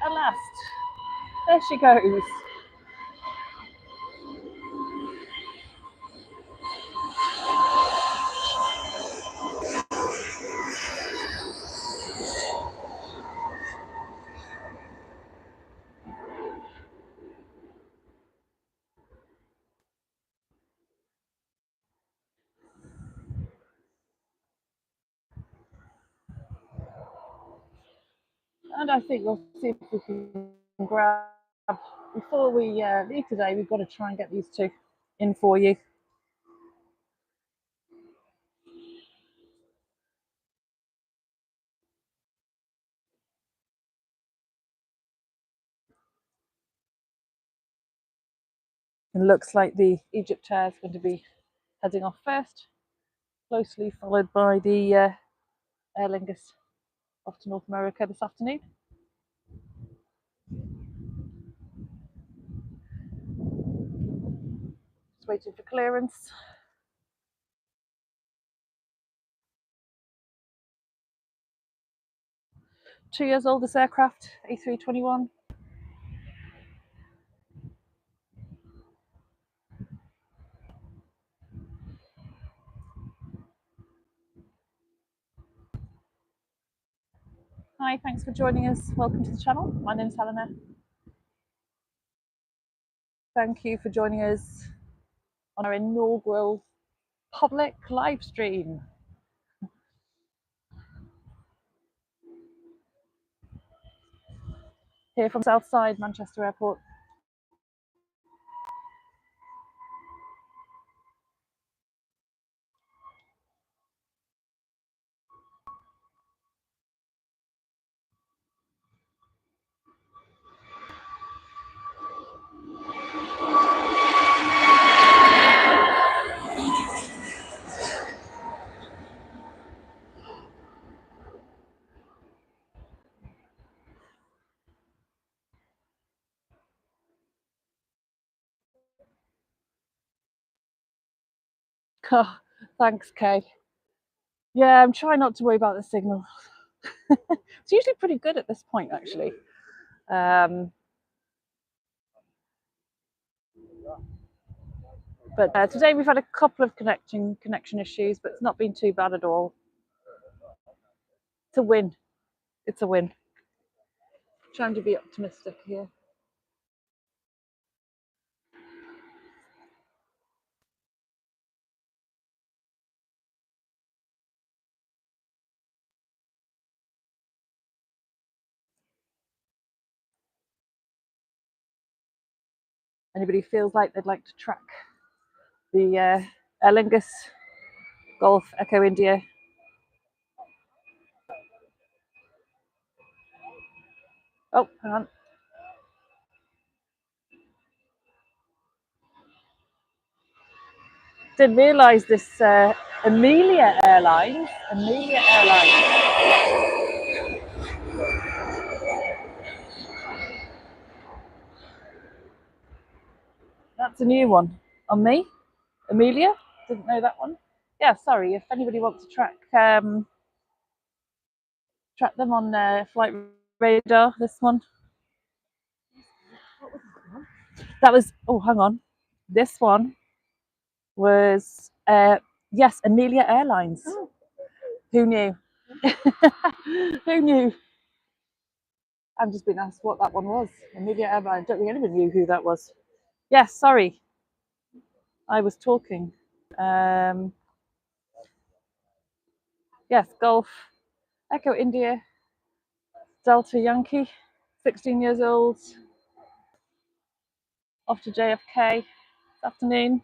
At last, there she goes. And I think we'll see if we can grab, before we leave today, we've got to try and get these two in for you. It looks like the Egypt Air is going to be heading off first, closely followed by the Aer Lingus off to North America this afternoon. waiting for clearance. Two years old, this aircraft, A321. Hi, thanks for joining us. Welcome to the channel. My name is Helena. Thank you for joining us on our inaugural public live stream. Here from Southside, Manchester Airport. Oh, thanks, Kay. Yeah, I'm trying not to worry about the signal. It's usually pretty good at this point, actually. But today we've had a couple of connection issues, but it's not been too bad at all. It's a win. It's a win. Trying to be optimistic here. Anybody feels like they'd like to track the Aer Lingus Golf Echo India? Oh, hang on. Didn't realise this Amelia Airlines. That's a new one on me. Amelia, didn't know that one. Yeah, sorry. If anybody wants to track them on Flight Radar, this one. That was. Oh, hang on. This one was yes, Amelia Airlines. Oh. Who knew? Who knew? I've just been asked what that one was. Amelia Airlines. I don't think anybody knew who that was. Yes, sorry. I was talking. Yes, Golf Echo India Delta Yankee, 16 years old, off to JFK this afternoon.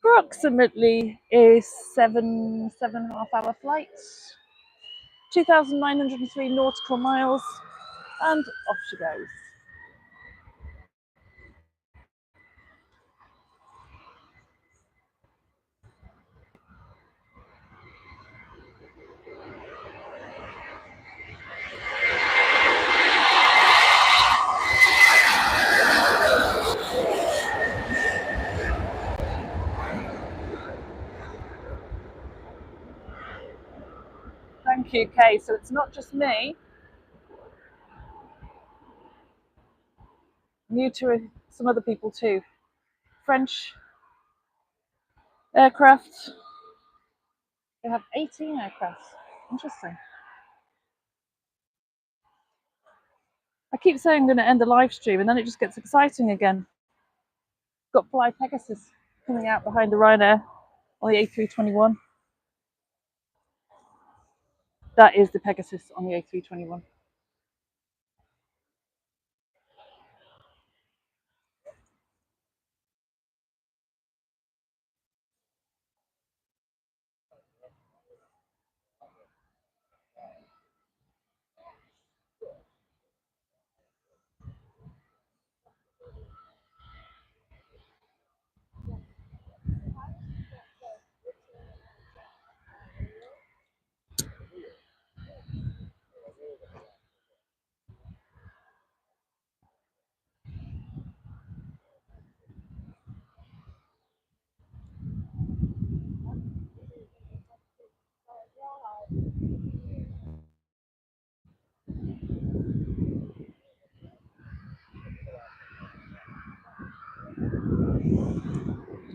Approximately a 7.5 hour flight, 2,903 nautical miles, and off she goes. Thank you, Kay. So it's not just me. New to some other people too. French aircraft. They have 18 aircraft. Interesting. I keep saying I'm going to end the live stream and then it just gets exciting again. Got Fly Pegasus coming out behind the Ryanair on the A321. That is the Pegasus on the A321.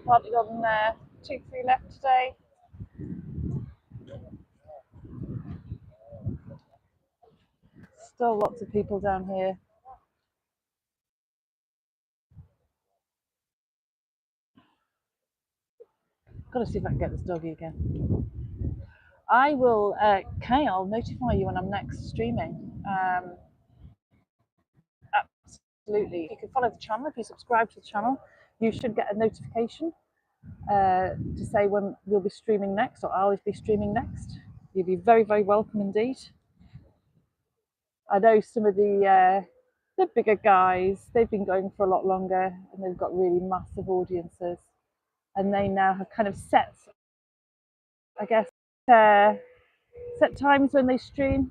partly on 2-3 left today. Still lots of people down here. Got to see if I can get this doggy again. I will, Kay, I'll notify you when I'm next streaming. Absolutely. If you can follow the channel, if you subscribe to the channel, you should get a notification to say when we'll be streaming next, or I'll be streaming next. You'll be very, very welcome indeed. I know some of the bigger guys, they've been going for a lot longer and they've got really massive audiences, and they now have kind of set, I guess, set times when they stream.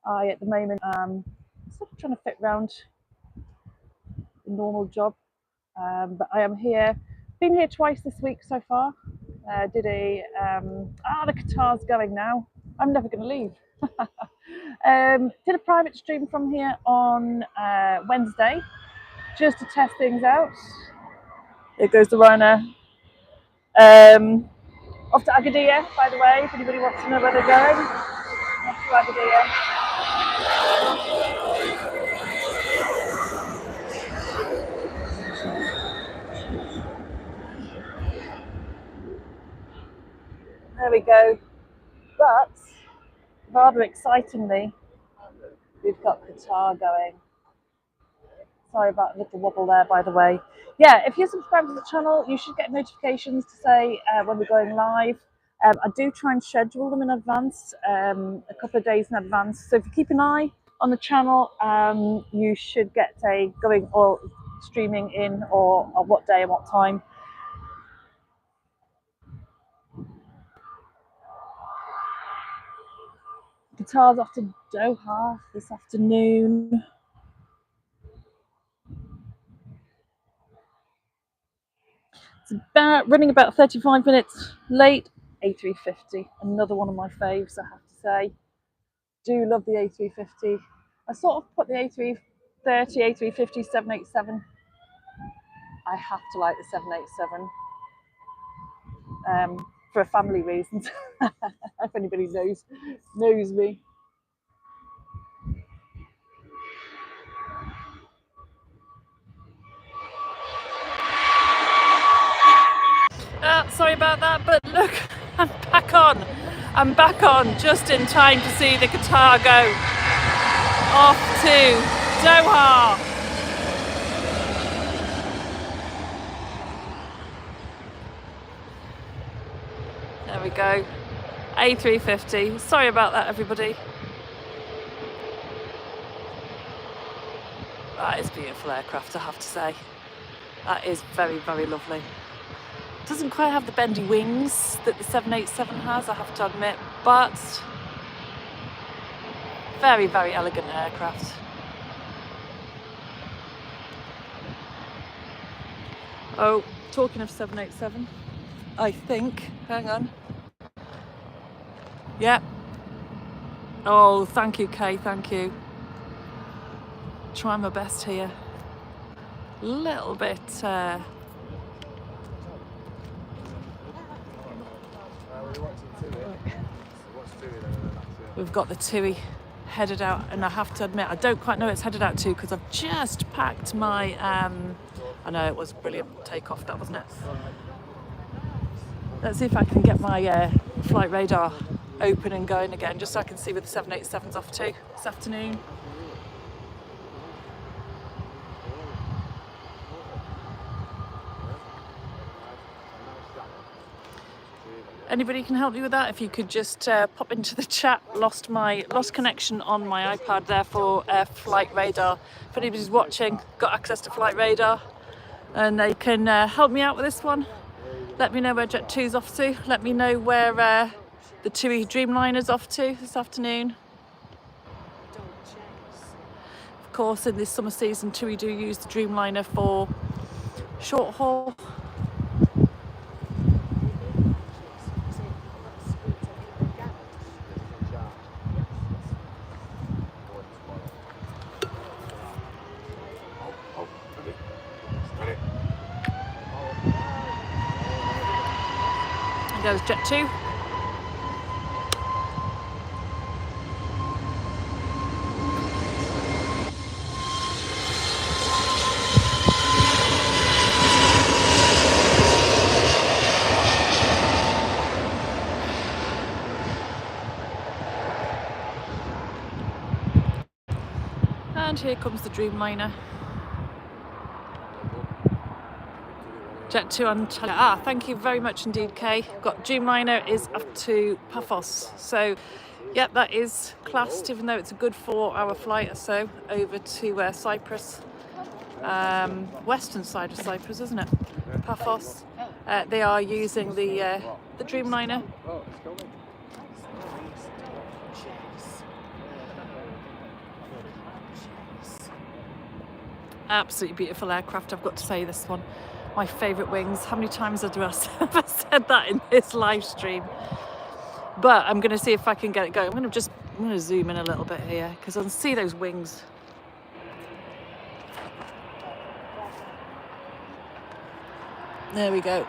I, at the moment, am sort of trying to fit around the normal job, but I am here. Been here twice this week so far. Did a the guitar's going now. I'm never going to leave. Did a private stream from here on Wednesday, just to test things out. There goes the runner. Off to Agadir, by the way, if anybody wants to know where they're going. Off to Agadir. There we go. But rather excitingly, we've got Qatar going. Sorry about a little wobble there, by the way. Yeah, if you're subscribed to the channel, you should get notifications to say when we're going live. I do try and schedule them in advance, a couple of days in advance. So if you keep an eye on the channel, you should get a going or streaming in or what day and what time. Guitar's off to Doha this afternoon. It's running about 35 minutes late. A350, another one of my faves, I have to say. Do love the A350. I sort of put the A330, A350, 787. I have to like the 787 for family reasons. If anybody knows me. Sorry about that, but look, I'm back on. I'm back on just in time to see the guitar go off to Doha. There we go. A350. Sorry about that, everybody. That is a beautiful aircraft, I have to say. That is very, very lovely. Doesn't quite have the bendy wings that the 787 has, I have to admit, but very, very elegant aircraft. Oh, talking of 787, I think, hang on. Yeah. Oh, thank you, Kay, thank you. Trying my best here. Little bit we've got the TUI headed out, and I have to admit I don't quite know where it's headed out to because I've just packed my I know it was a brilliant takeoff, that wasn't it? Let's see if I can get my flight radar open and going again, just so I can see where the 787's off to this afternoon. Anybody can help me with that? If you could just pop into the chat. Lost connection on my iPad, therefore flight radar. If anybody's watching, got access to flight radar, and they can help me out with this one. Let me know where Jet 2's off to. Let me know where the TUI Dreamliner's off to this afternoon. Of course, in this summer season, TUI do use the Dreamliner for short haul. goes Jet 2. And here comes the Dreamliner. Jet 2 Antalya. Thank you very much indeed, Kay. Got Dreamliner is up to Paphos. So, yeah, that is classed, even though it's a good 4-hour flight or so, over to Cyprus. Western side of Cyprus, isn't it? Paphos. They are using the Dreamliner. Absolutely beautiful aircraft, I've got to say, this one. My favourite wings. How many times have I ever said that in this live stream? But I'm going to see if I can get it going. I'm going to zoom in a little bit here because I can see those wings. There we go.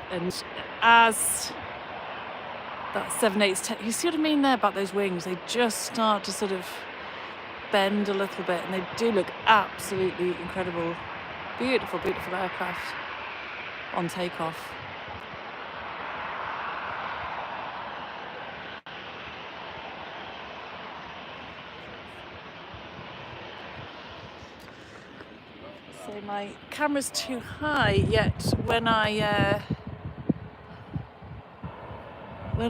And as that 787, you see what I mean there about those wings? They just start to sort of bend a little bit, and they do look absolutely incredible. Beautiful, beautiful aircraft on takeoff. So my camera's too high, yet when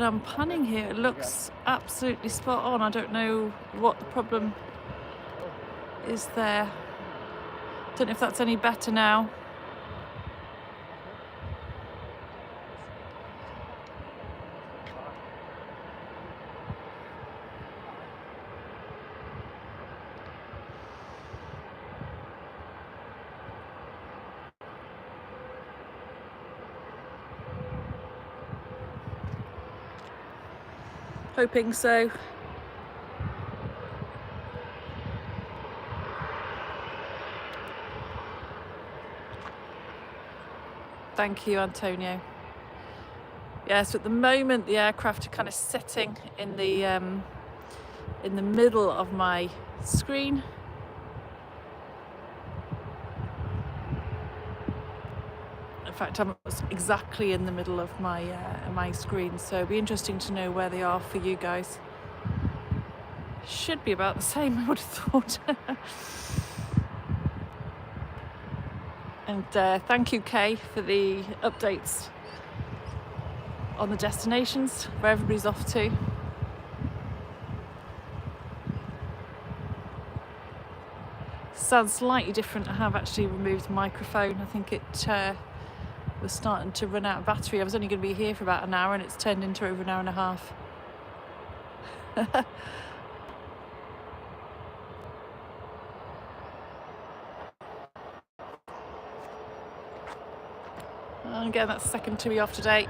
I'm panning here, it looks absolutely spot on. I don't know what the problem is there. Don't know if that's any better now. Hoping so. Thank you, Antonio. Yes, at the moment the aircraft are kind of sitting in the middle of my screen. In fact, I'm exactly in the middle of my screen, so it'll be interesting to know where they are for you guys. Should be about the same, I would have thought. And thank you, Kay, for the updates on the destinations, where everybody's off to. Sounds slightly different. I have actually removed the microphone. I think it was starting to run out of battery. I was only going to be here for about an hour and it's turned into over an hour and a half. And again, that's second TUI off today.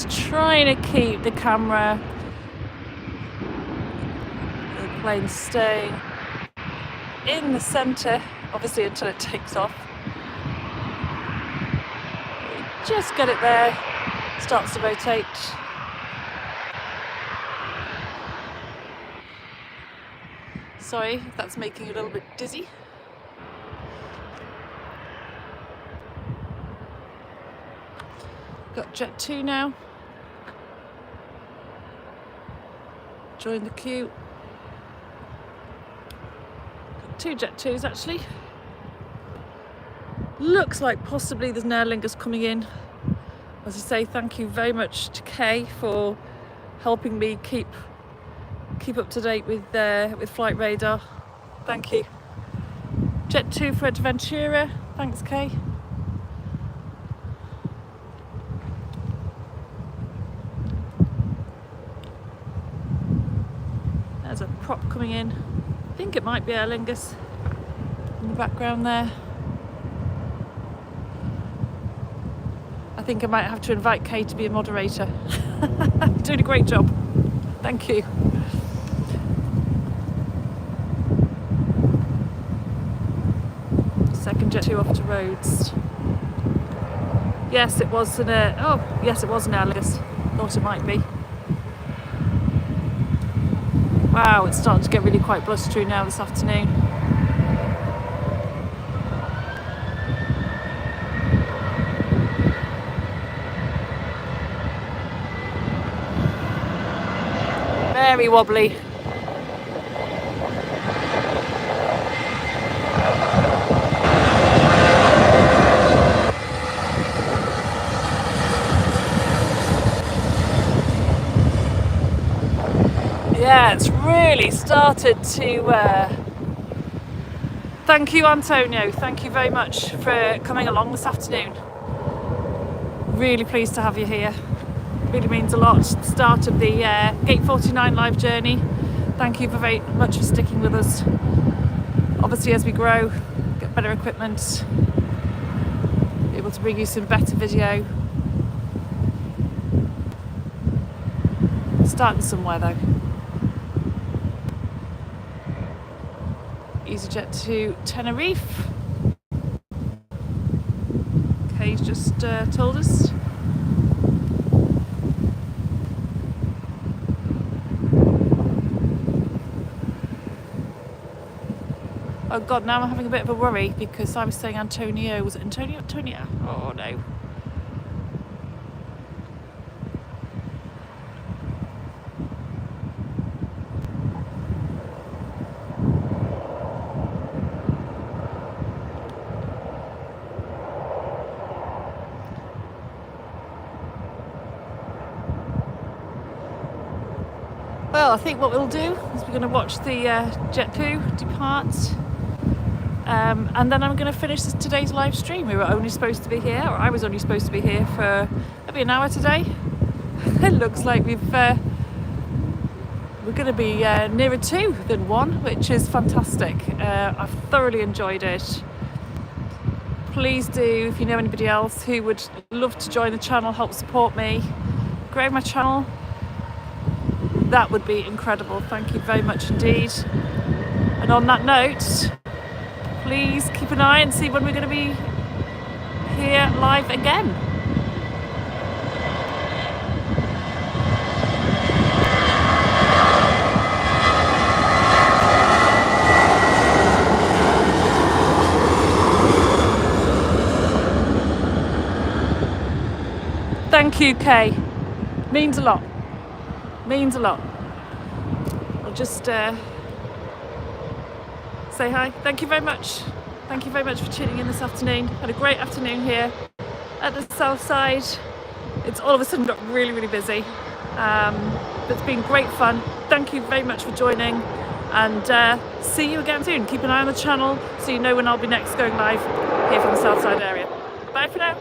Trying to keep the camera, the plane staying in the centre, obviously until it takes off. Just get it there, starts to rotate. Sorry if that's making you a little bit dizzy. Got Jet 2 now. Join the queue. Got 2 Jet 2s actually. Looks like possibly there's an Aer Lingus coming in. As I say, thank you very much to Kay for helping me keep up to date with Flight Radar. Thank you. Jet 2 for Ventura. Thanks, Kay. There's a prop coming in. I think it might be Aer Lingus in the background there. I think I might have to invite Kay to be a moderator. Doing a great job. Thank you. Second Jet 2 off to Rhodes. Yes, it was an Aer Lingus. Thought it might be. Wow, it's starting to get really quite blustery now this afternoon. Very wobbly. Yeah, it's really started to... Thank you, Antonio. Thank you very much for coming along this afternoon. Really pleased to have you here. Really means a lot. Start of the Gate 49 live journey. Thank you very much for sticking with us. Obviously, as we grow, get better equipment, be able to bring you some better video. Starting somewhere though. EasyJet to Tenerife. Kay's just told us. Oh God, now I'm having a bit of a worry because I was saying Antonio. Was it Antonio? Antonia? Oh no. Well, I think what we'll do is we're going to watch the Jet 2 depart. And then I'm going to finish today's live stream. We were only supposed to be here, or I was only supposed to be here for maybe an hour today. It looks like we're going to be nearer 2 than 1, which is fantastic. I've thoroughly enjoyed it. Please do, if you know anybody else who would love to join the channel, help support me, grow my channel, that would be incredible. Thank you very much indeed. And on that note, please keep an eye and see when we're going to be here live again. Thank you, Kay. Means a lot. Means a lot. I'll just say hi. Thank you very much. Thank you very much for tuning in this afternoon. Had a great afternoon here at the south side. It's all of a sudden got really, really busy. But it's been great fun. Thank you very much for joining, and see you again soon. Keep an eye on the channel so you know when I'll be next going live here from the south side area. Bye for now.